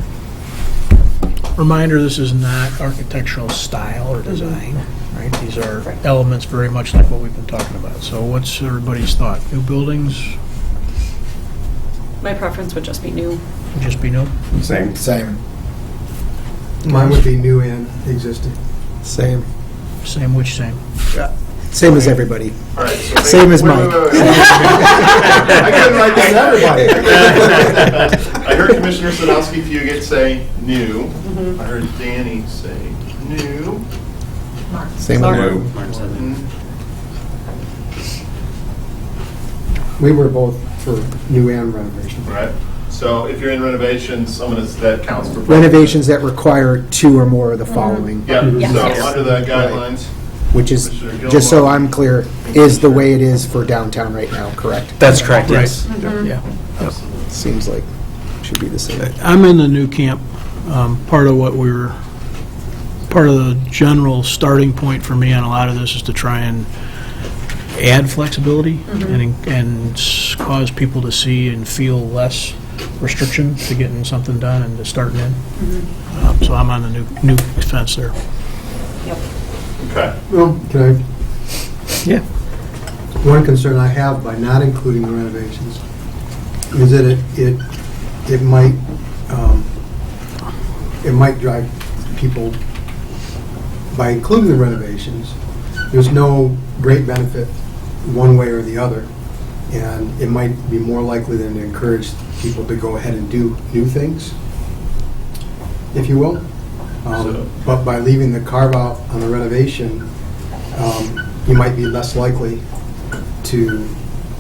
Reminder, this is not architectural style or design, right? These are elements very much like what we've been talking about. So what's everybody's thought? New buildings, My preference would just be new. just be new? Same. Same. Mine would be new and existing. Same. Same, which same? Same as everybody. All right. So Same as mine. I couldn't write that. heard Commissioner Sadowski Fugit say new. I heard Danny say new. Same with Martin. We were both for new and renovation. Right. So if you're in renovations, that counts for both. renovations that require 2 or more of the following. Yeah, Yes. so Yes. under the guidelines. Which is, Commissioner just so Gilmore. I'm clear, is the way it is for downtown right now, correct? That's correct, yes. Yeah. Seems like it should be the same. I'm in the new camp. Part of the general starting point for me on a lot of this is to try and add flexibility and cause people to see and feel less restriction to getting something done and to starting in. So I'm on the new fence there. Okay. Well, can I, Yeah. one concern I have by not including the renovations is that it might drive people, by including the renovations, there's no great benefit one way or the other, and it might be more likely than to encourage people to go ahead and do new things, if you will. But by leaving the carve-out on the renovation, you might be less likely to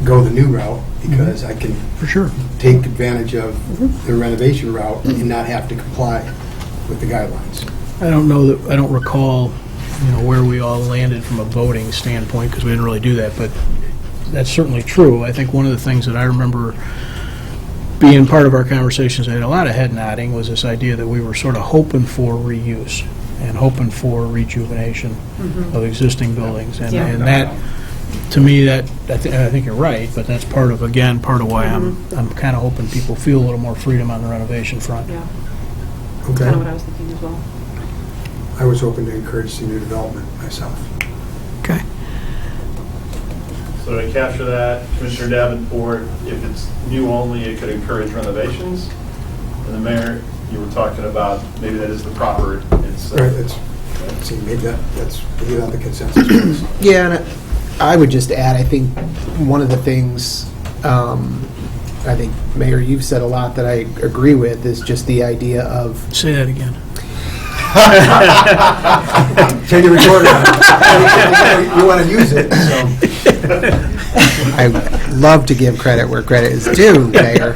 go the new route, because I can For sure. take advantage of the renovation route and not have to comply with the guidelines. I don't recall, where we all landed from a voting standpoint, because we didn't really do that, but that's certainly true. I think one of the things that I remember being part of our conversations, I had a lot of head nodding, was this idea that we were sort of hoping for reuse and hoping for rejuvenation of existing buildings. And that, to me, I think you're right, but that's part of why I'm kind of hoping people feel a little more freedom on the renovation front. Yeah, Okay? kind of what I was thinking as well. I was hoping to encourage some new development myself. Okay. So to capture that, Commissioner Davenport, if it's new only, it could encourage renovations. And the mayor, you were talking about, maybe that is the proper. Right, maybe that's really not the consensus. Yeah, and I would just add, I think one of the things, I think, Mayor, you've said a lot that I agree with, is just the idea of... Say that again. Turn your recorder on. You want to use it, so... I love to give credit where credit is due, Mayor,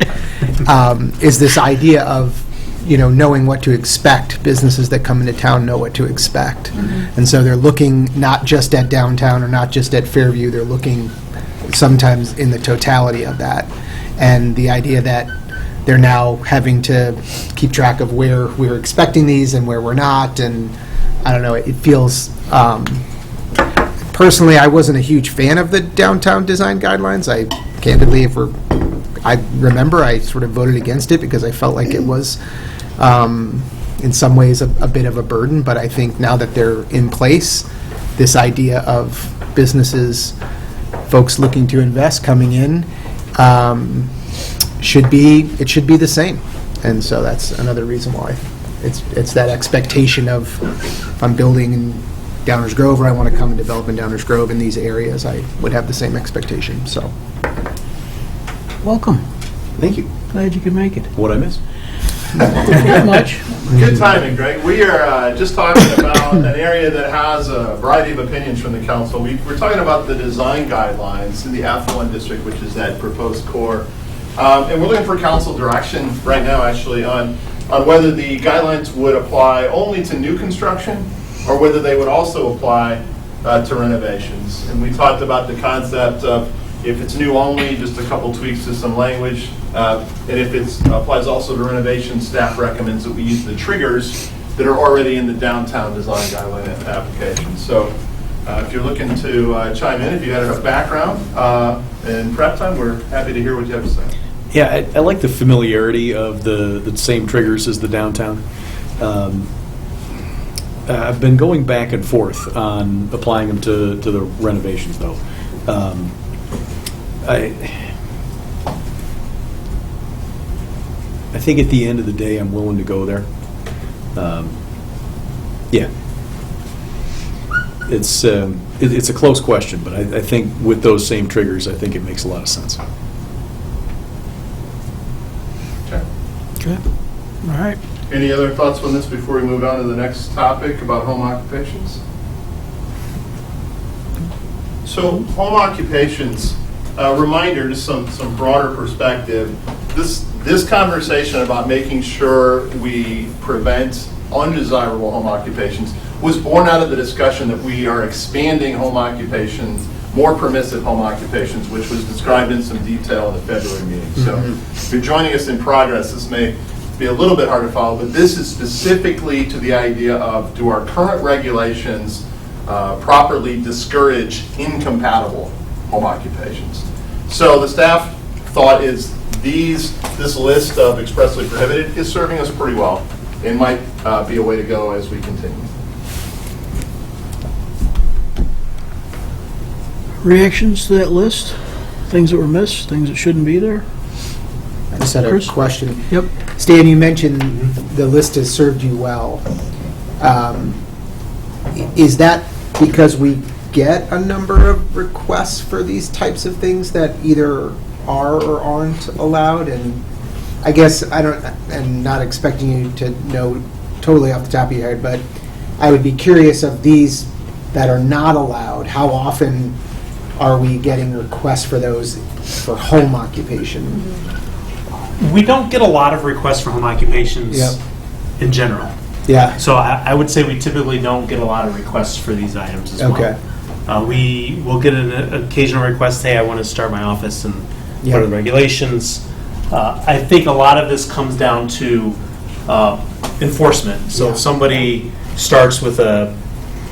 is this idea of, knowing what to expect. Businesses that come into town know what to expect. And so they're looking not just at downtown or not just at Fairview, they're looking sometimes in the totality of that. And the idea that they're now having to keep track of where we're expecting these and where we're not, and I don't know, it feels... Personally, I wasn't a huge fan of the downtown design guidelines. I remember I sort of voted against it because I felt like it was, in some ways, a bit of a burden. But I think now that they're in place, this idea of businesses, folks looking to invest, coming in, should be the same. And so that's another reason why. It's that expectation of, if I'm building in Downers Grove, or I want to come and develop in Downers Grove in these areas, I would have the same expectation, so. Welcome. Thank you. Glad you could make it. What I miss? Not much. Good timing, Greg. We are just talking about an area that has a variety of opinions from the council. We're talking about the design guidelines in the F1 district, which is that proposed core. And we're looking for council direction right now, actually, on whether the guidelines would apply only to new construction or whether they would also apply to renovations. And we talked about the concept of, if it's new only, just a couple tweaks to some language. And if it applies also to renovation, staff recommends that we use the triggers that are already in the downtown design guideline application. So if you're looking to chime in, if you had a background in prep time, we're happy to hear what you have to say. Yeah, I like the familiarity of the same triggers as the downtown. I've been going back and forth on applying them to the renovations, though. I think at the end of the day, I'm willing to go there. Yeah. It's a close question, but I think with those same triggers, I think it makes a lot of sense. Okay. Okay, all right. Any other thoughts on this before we move on to the next topic about home occupations? So home occupations, reminder, just some broader perspective. This conversation about making sure we prevent undesirable home occupations was born out of the discussion that we are expanding home occupations, more permissive home occupations, which was described in some detail in the February meeting. So if you're joining us in progress, this may be a little bit hard to follow, but this is specifically to the idea of, do our current regulations properly discourage incompatible home occupations? So the staff thought is this list of expressly prohibited is serving us pretty well and might be a way to go as we continue. Reactions to that list? Things that were missed, things that shouldn't be there? I just had a Chris? question. Yep. Stan, you mentioned the list has served you well. Is that because we get a number of requests for these types of things that either are or aren't allowed? And I guess and not expecting you to know totally off the top of your head, but I would be curious of these that are not allowed, how often are we getting requests for those for home occupation? We don't get a lot of requests for home occupations in general. Yeah. So I would say we typically don't get a lot of requests for these items as well. Okay. We will get an occasional request, hey, I want to start my office, and what are the regulations? I think a lot of this comes down to enforcement. So if somebody starts with a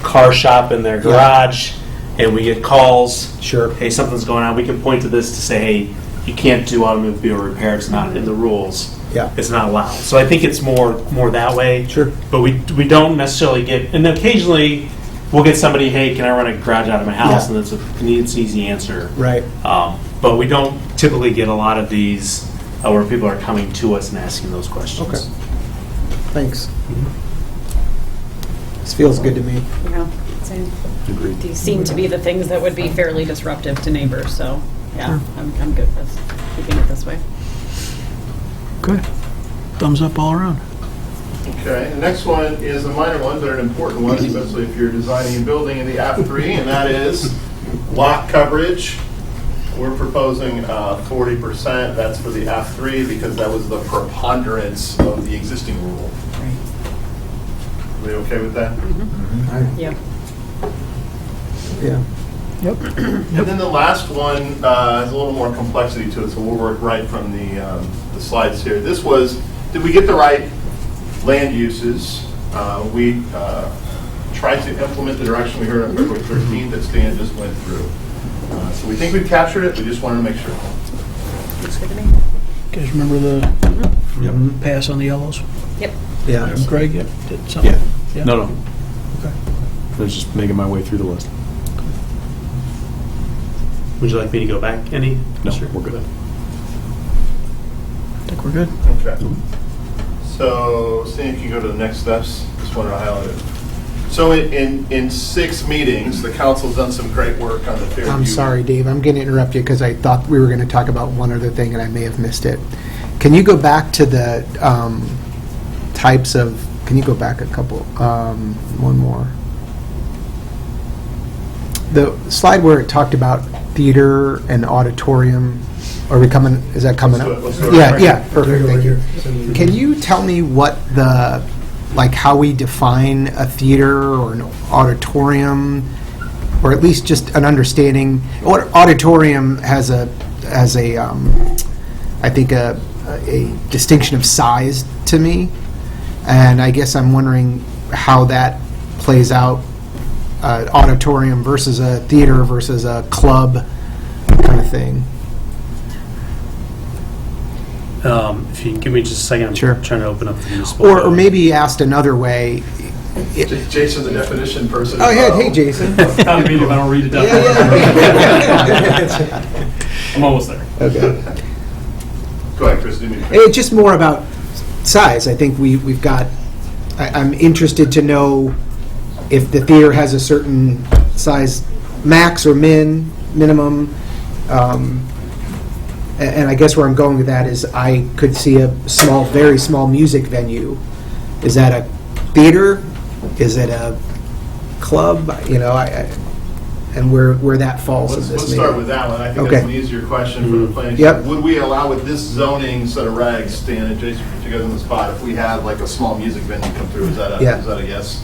car shop in their garage and we get calls, hey, something's going on, we can point to this to say, hey, you can't do automobile repair, it's not in the rules. Yeah. It's not allowed. So I think it's more that way. Sure. But we don't necessarily get, and occasionally we'll get somebody, hey, can I run a garage out of my house? And it's an easy answer. Right. But we don't typically get a lot of these where people are coming to us and asking those questions. Okay. Thanks. This feels good to me. Yeah, same. These seem to be the things that would be fairly disruptive to neighbors, so, yeah, I'm good with keeping it this way. Okay. Thumbs up all around. Okay, the next one is a minor one, but an important one, especially if you're designing and building in the F3, and that is lot coverage. We're proposing 40%. That's for the F3 because that was the preponderance of the existing rule. Are we okay with that? Yep. Yeah. Yep. And then the last one has a little more complexity to it, so we'll work right from the slides here. This was, did we get the right land uses? We tried to implement the direction we heard on February 13th that Stan just went through. So we think we've captured it, we just wanted to make sure. Looks good to me. You guys remember the pass on the yellows? Yep. Yeah. Greg, did something? Yeah. No. Okay. I was just making my way through the list. Would you like me to go back any? No, we're good. I think we're good. Okay. So, Stan, if you go to the next steps, just wanted to highlight it. So in 6 meetings, the council's done some great work on the Fairview. I'm sorry, Dave. I'm going to interrupt you because I thought we were going to talk about one other thing and I may have missed it. Can you go back to the types of, can you go back a couple, one more? The slide where it talked about theater and auditorium, are we coming, is that coming up? Let's do it. Yeah, perfect, thank you. Can you tell me what the, like how we define a theater or an auditorium, or at least just an understanding? Auditorium has a I think a distinction of size to me, and I guess I'm wondering how that plays out, auditorium versus a theater versus a club kind of thing. If you can give me just a second, I'm trying to open up the municipal Or code. maybe asked another way. Jason's a definition person. Oh, yeah, hey, Jason. If I don't read it down. I'm almost there. Okay. Go ahead, Chris. Do me. It's just more about size. I think we've got, I'm interested to know if the theater has a certain size, max or minimum. and I guess where I'm going with that is I could see a small, very small music venue. Is that a theater? Is it a club? You know, and where that falls in this Let's meeting. start with that one. I think Okay. that's an easier question for the planning. Yep. Would we allow with this zoning set of regs, Stan and Jason, put you guys on the spot, if we had like a small music venue come through, is that Yeah. a yes?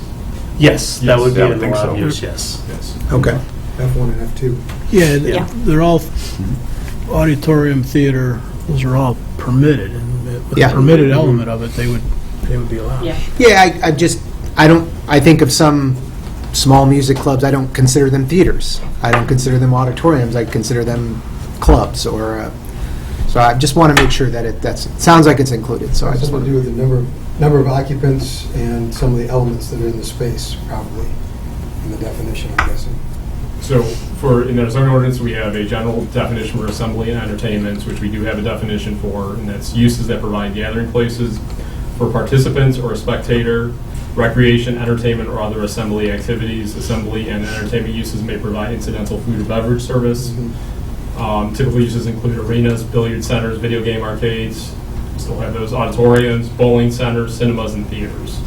Yes, that would be I would an think allowed so. use, yes. Yes. Okay. F1 and F2. Yeah, Yeah. they're all, auditorium, theater, those are all permitted, and with the Yeah. permitted element of it, they would be allowed. Yeah. Yeah, I think of some small music clubs, I don't consider them theaters. I don't consider them auditoriums, I consider them clubs, or, so I just want to make sure that it sounds like it's included, so I Has just something want to do with the number of occupants and some of the elements that are in the space, probably, in the definition, I'm guessing. So in our zoning ordinance, we have a general definition for assembly and entertainment, which we do have a definition for, and that's uses that provide gathering places for participants or a spectator, recreation, entertainment, or other assembly activities. Assembly and entertainment uses may provide incidental food or beverage service. Typical uses include arenas, billiard centers, video game arcades, still have those auditoriums, bowling centers, cinemas, and theaters.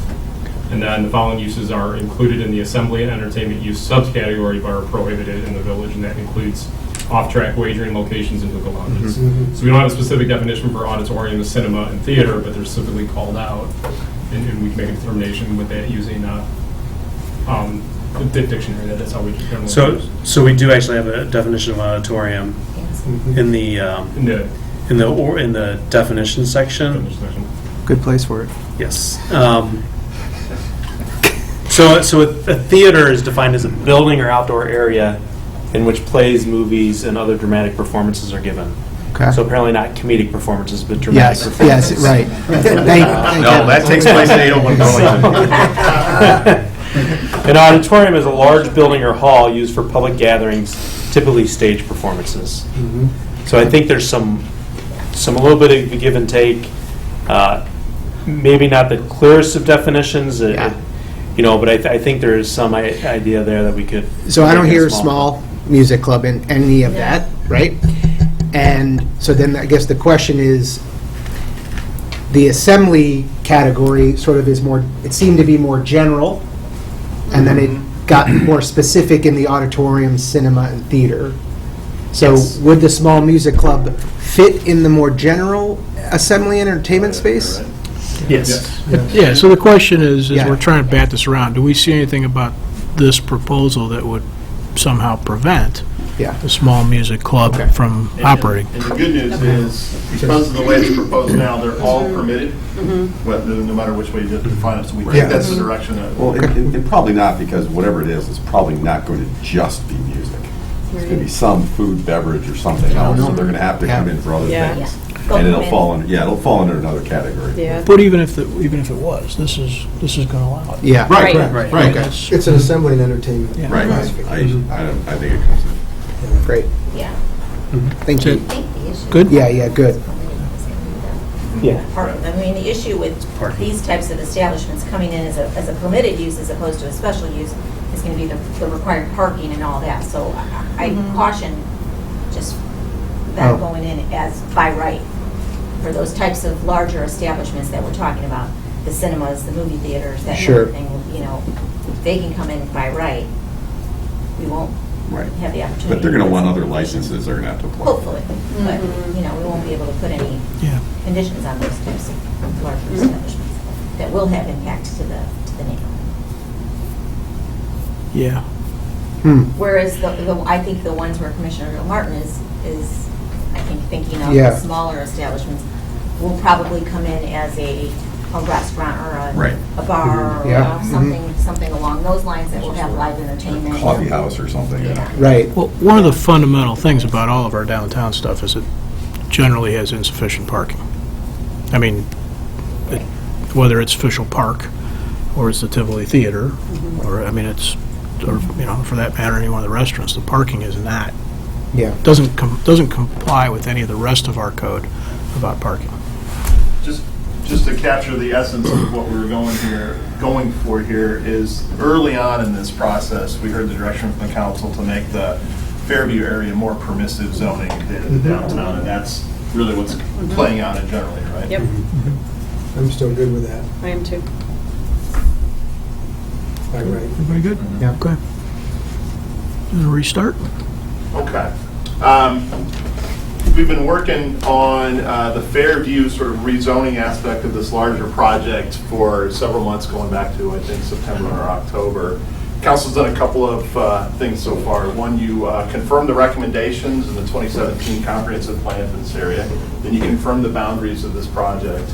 And then the following uses are included in the assembly and entertainment use subcategory but are prohibited in the village, and that includes off-track wagering locations and hookah lounges. So we don't have a specific definition for auditorium, cinema, and theater, but they're specifically called out, and we can make a determination with that using the dictionary. That's how we generally use. So we do actually have a definition of auditorium in the in the definition section. to, good place for it. Yes. So a theater is defined as a building or outdoor area in which plays, movies, and other dramatic performances are given. Okay. So apparently not comedic performances, but dramatic Yes, performances. yes, right. No, that takes place in 801 Burlington. An auditorium is a large building or hall used for public gatherings, typically stage performances. So I think there's a little bit of a give and take. Maybe not the clearest of definitions, but I think there is some idea there that we could. So I don't make it hear a small music club in any of that, right? And so then I guess the question is, the assembly category sort of is more, it seemed to be more general, and then it got more specific in the auditorium, cinema, and theater. So would the small music club fit in the more general assembly and entertainment space? Yes. Yeah, so the question is Yeah. we're trying to bat this around, do we see anything about this proposal that would somehow prevent Yeah. the small music club from operating? And the good news is, because of the way it's proposed now, they're all permitted, no matter which way you define it. So we Yeah. think that's the direction that. Well, and probably not, because whatever it is, it's probably not going to just be music. It's going to be some food, beverage, or something else, so they're going to have to come in for other Yeah. things. Go And it'll permit. fall under, it'll fall under another category. Yeah. But even if it was, this is going to allow it. Yeah. Right, Right. right. Okay. It's an assembly and entertainment. Right, I think it comes in. Great, Yeah. thank you. I think the issue. Good? Yeah, good. Yeah. I mean, the issue with these types of establishments coming in as a permitted use as opposed to a special use is going to be the required parking and all that. So I caution just that Oh. going in as by right for those types of larger establishments that we're talking about, the cinemas, the movie theaters, that Sure. kind of thing. They can come in by right. We won't Right. have the opportunity. But they're going to want other licenses they're going to have to apply. Hopefully, but, we won't be able to put any Yeah. conditions on those types of larger establishments that will have impact to the neighborhood. Yeah. Whereas I think the ones where Commissioner Martin is I think thinking of Yeah. the smaller establishments will probably come in as a restaurant or Right. a bar or Yeah. something along those lines that will have live entertainment. Coffee house or something, yeah. Right. Well, one of the fundamental things about all of our downtown stuff is it generally has insufficient parking. I mean, whether it's Fischel Park or it's the Tivoli Theater, or, for that matter, any one of the restaurants, the parking is not, Yeah. doesn't comply with any of the rest of our code about parking. Just to capture the essence of what we were going for here is early on in this process, we heard the direction from the council to make the Fairview area more permissive zoning than the downtown, and that's really what's playing out in generally, right? Yep, I'm still good with that. I am too. All right. Everybody good? Yeah. Okay. Gonna restart? Okay. We've been working on the Fairview sort of rezoning aspect of this larger project for several months, going back to, I think, September or October. Council's done a couple of things so far. One, you confirmed the recommendations in the 2017 comprehensive plan for this area. Then you confirmed the boundaries of this project.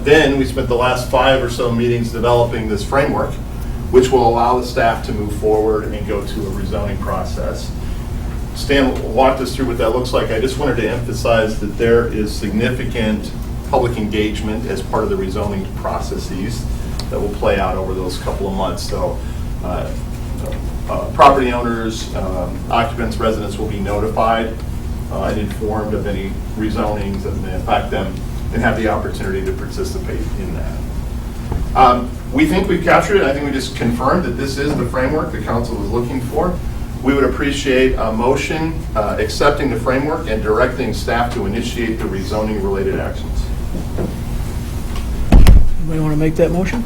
Then we spent the last 5 or so meetings developing this framework, which will allow the staff to move forward and go to a rezoning process. Stan walked us through what that looks like. I just wanted to emphasize that there is significant public engagement as part of the rezoning processes that will play out over those couple of months. So property owners, occupants, residents will be notified and informed of any rezonings that may affect them and have the opportunity to participate in that. We think we've captured it. I think we just confirmed that this is the framework the council was looking for. We would appreciate a motion accepting the framework and directing staff to initiate the rezoning related actions. Anybody want to make that motion?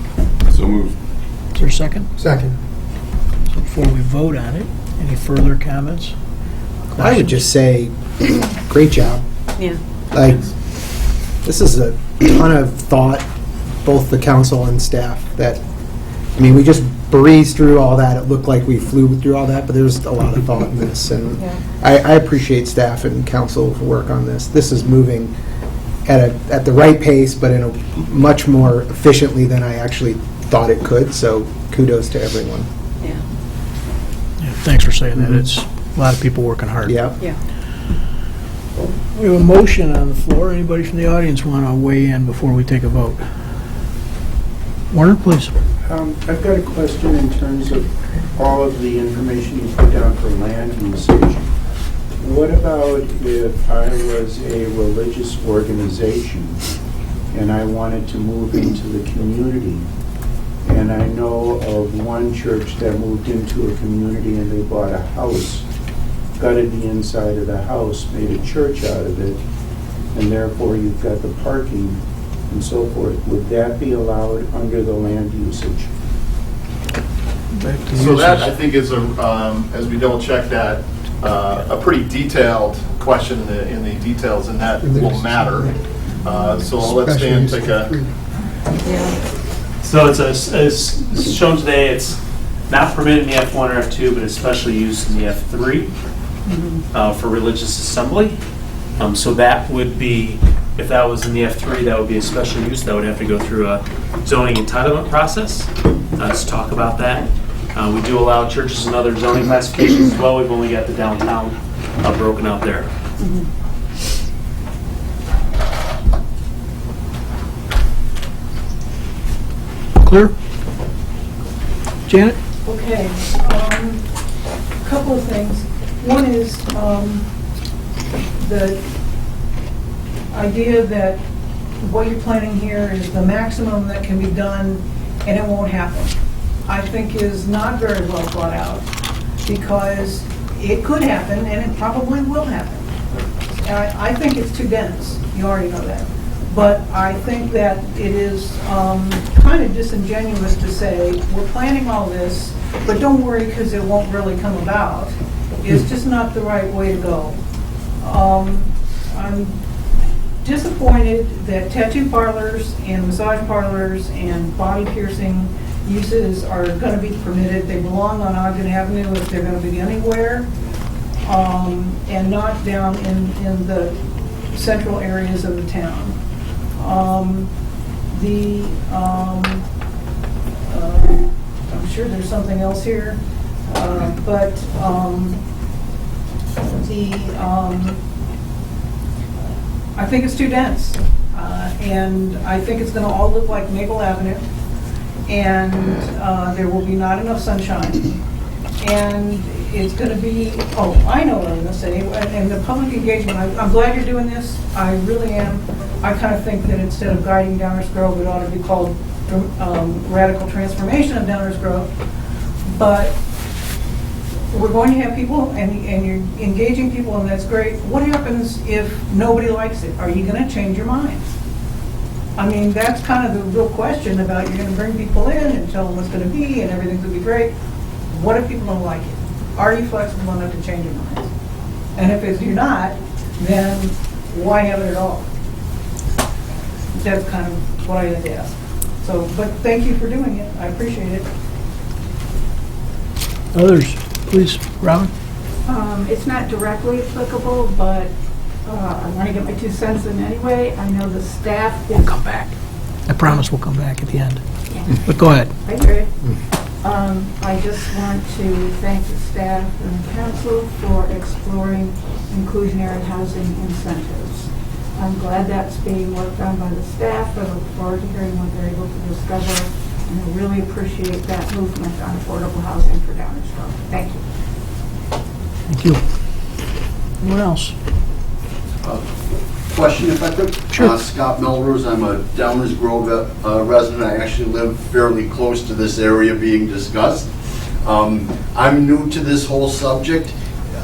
So moved. Is there a second? Second. So before we vote on it, any further comments? I would just say, great job. Yeah. Like, this is a ton of thought, both the council and staff, that, I mean, we just breezed through all that. It looked like we flew through all that, but there's a lot of thought in this. And I appreciate staff and council for work on this. This is moving at the right pace, but in a much more efficiently than I actually thought it could. So kudos to everyone. Yeah. Yeah, thanks for saying that. It's a lot of people working hard. Yeah. Yeah. We have a motion on the floor. Anybody from the audience want to weigh in before we take a vote? Warner, please. I've got a question in terms of all of the information you put down for land usage. What about if I was a religious organization and I wanted to move into the community? And I know of one church that moved into a community and they bought a house, gutted the inside of the house, made a church out of it, and therefore you've got the parking and so forth. Would that be allowed under the land usage? So that, I think, is as we double check that, a pretty detailed question in the details, and that will matter. So I'll let Stan take a... So it's shown today, it's not permitted in the F1 or F2, but especially used in the F3 for religious assembly. So that would be, if that was in the F3, that would be a special use. That would have to go through a zoning entitlement process. Let's talk about that. We do allow churches and other zoning classifications as well. We've only got the downtown broken out there. Clear? Janet? Okay, couple of things. One is the idea that what you're planning here is the maximum that can be done and it won't happen, I think is not very well thought out, because it could happen and it probably will happen. I think it's too dense, you already know that. But I think that it is kind of disingenuous to say, we're planning all this, but don't worry because it won't really come about. It's just not the right way to go. I'm disappointed that tattoo parlors and massage parlors and body piercing uses are going to be permitted. They belong on Ogden Avenue if they're going to be anywhere, and not down in the central areas of the town. I'm sure there's something else here, but I think it's too dense, and I think it's going to all look like Maple Avenue, and there will be not enough sunshine, and it's going to be, oh, I know what I'm going to say, and the public engagement, I'm glad you're doing this, I really am. I kind of think that instead of guiding Downers Grove, it ought to be called radical transformation of Downers Grove. But we're going to have people, and you're engaging people, and that's great. What happens if nobody likes it? Are you going to change your minds? I mean, that's kind of the real question about, you're going to bring people in and tell them what's going to be, and everything's going to be great. What if people don't like it? Are you flexible enough to change your minds? And if you're not, then why have it at all? That's kind of what I had to ask. So, but thank you for doing it. I appreciate it. Others, please. Robin? It's not directly applicable, but I want to get my 2 cents in anyway. I know the staff is... We'll come back. I promise we'll come back at the end. But go ahead. I hear you. I just want to thank the staff and the council for exploring inclusionary housing incentives. I'm glad that's being worked on by the staff. I look forward to hearing what they're able to discover, and I really appreciate that movement on affordable housing for Downers Grove. Thank you. Thank you. Anyone else? Question, if I could. Sure. Scott Melrose, I'm a Downers Grove resident. I actually live fairly close to this area being discussed. I'm new to this whole subject.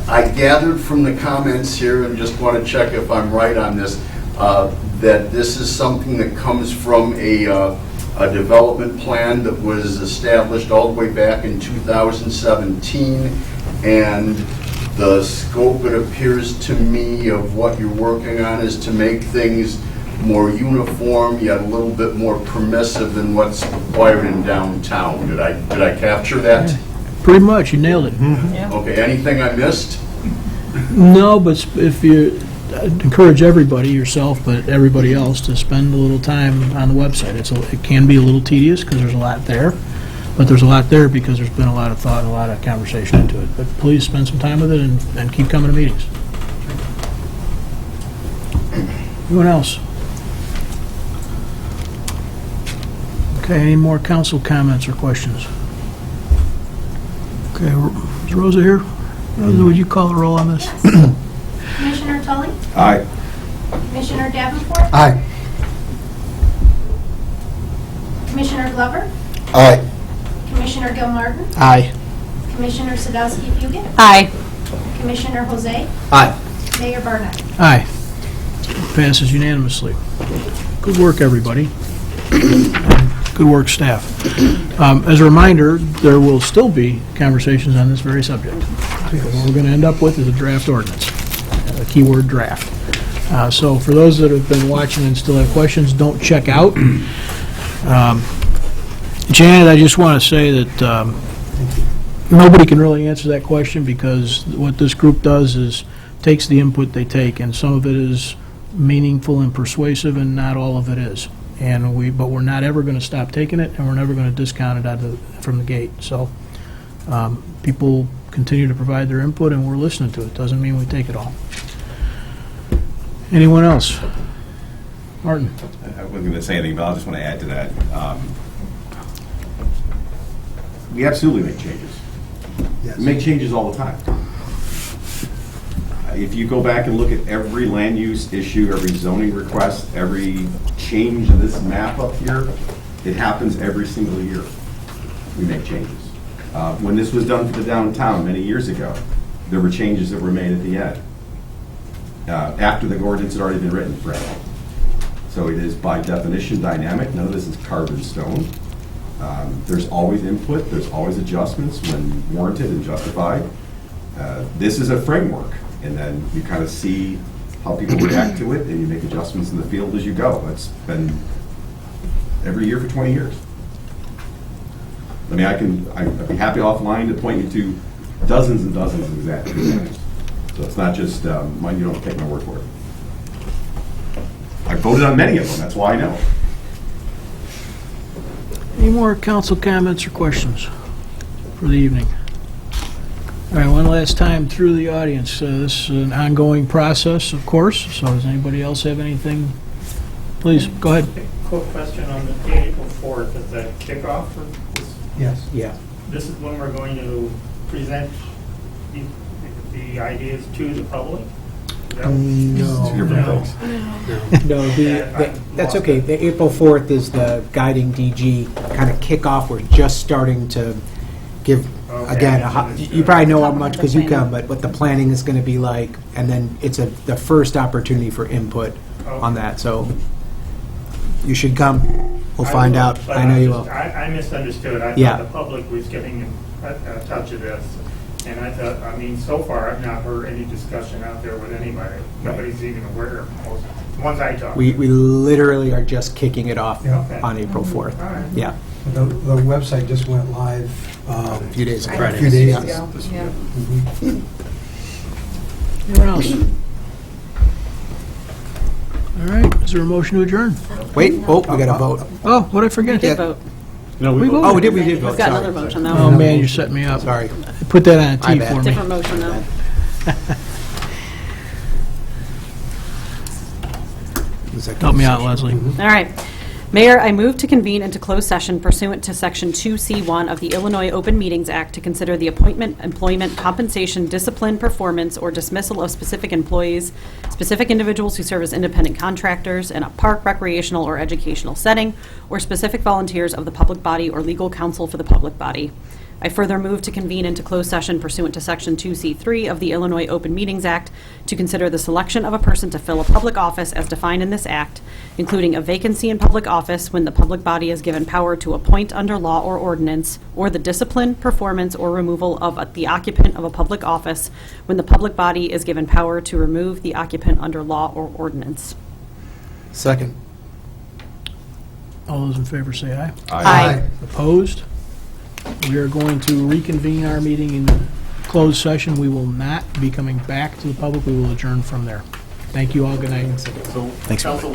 I gathered from the comments here, and just want to check if I'm right on this, that this is something that comes from a development plan that was established all the way back in 2017, and the scope, it appears to me, of what you're working on is to make things more uniform, yet a little bit more permissive than what's required in downtown. Did I capture that? Pretty much, you nailed it. Okay, anything I missed? No, but if you I'd encourage everybody, yourself, but everybody else, to spend a little time on the website. It can be a little tedious because there's a lot there, but there's a lot there because there's been a lot of thought and a lot of conversation into it. But please spend some time with it and keep coming to meetings. Anyone else? Okay, any more council comments or questions? Okay, is Rosa here? Rosa, would you call the roll on this? Yes. Commissioner Tully? Aye. Commissioner Davenport? Aye. Commissioner Glover? Aye. Commissioner Gilmartin? Aye. Commissioner Sadowski Fugit? Aye. Commissioner Jose? Aye. Mayor Barnett? Aye. Passes unanimously. Good work, everybody. Good work, staff. As a reminder, there will still be conversations on this very subject. What we're going to end up with is a draft ordinance, a keyword draft. So for those that have been watching and still have questions, don't check out. Janet, I just want to say that nobody can really answer that question, because what this group does is takes the input they take, and some of it is meaningful and persuasive, and not all of it is. But we're not ever going to stop taking it, and we're never going to discount it from the gate. So people continue to provide their input, and we're listening to it. Doesn't mean we take it all. Anyone else? Martin? I wasn't going to say anything, but I just want to add to that. We absolutely make changes. Yes. We make changes all the time. If you go back and look at every land use issue, every zoning request, every change in this map up here, it happens every single year. We make changes. When this was done for the downtown many years ago, there were changes that were made at the end, after the ordinance had already been written for it. So it is by definition dynamic. None of this is carved in stone. There's always input, there's always adjustments when warranted and justified. This is a framework, and then you kind of see how people react to it, and you make adjustments in the field as you go. It's been every year for 20 years. I mean, I'd be happy offline to point you to dozens and dozens of examples. So it's not just, you don't have to take my word for it. I voted on many of them, that's why I know. Any more council comments or questions for the evening? All right, one last time through the audience. This is an ongoing process, of course, so does anybody else have anything? Please, go ahead. Quick question on the date April 4th. Is that kickoff for this? Yes. Yeah. This is when we're going to present the ideas to the public? No. No, that's okay. The April 4th is the guiding DG kind of kickoff. We're just starting to give again, you probably know how much because you come, but what the planning is going to be like, and then it's the first opportunity for input on that. So you should come. We'll find out. But I know you will. I misunderstood. I Yeah. thought the public was getting a touch of this. And I thought, I mean, so far, I've not heard any discussion out there with anybody. Nobody's even aware of most, the ones I talked to. We literally are just kicking it off Okay. on April 4th. All right. Yeah. The website just went live A few days ago. a few days Yeah. ago. Yeah. Anyone else? All right, is there a motion to adjourn? Wait, we got to vote. Oh, what did I forget? Did vote. No, We voted. Oh, we did We've vote. got Sorry. another motion now. Oh, man, you set me up. Sorry. Put that on a My tee bad. for me. Different motion now. Help me out, Leslie. All right. Mayor, I move to convene into closed session pursuant to Section 2C1 of the Illinois Open Meetings Act to consider the appointment, employment, compensation, discipline, performance, or dismissal of specific employees, specific individuals who serve as independent contractors in a park, recreational, or educational setting, or specific volunteers of the public body or legal counsel for the public body. I further move to convene into closed session pursuant to Section 2C3 of the Illinois Open Meetings Act to consider the selection of a person to fill a public office as defined in this act, including a vacancy in public office when the public body is given power to appoint under law or ordinance, or the discipline, performance, or removal of the occupant of a public office when the public body is given power to remove the occupant under law or ordinance. Second. All those in favor say aye. Aye. Opposed? We are going to reconvene our meeting in closed session. We will not be coming back to the public. We will adjourn from there. Thank you all. Good night. So, Thanks. Council,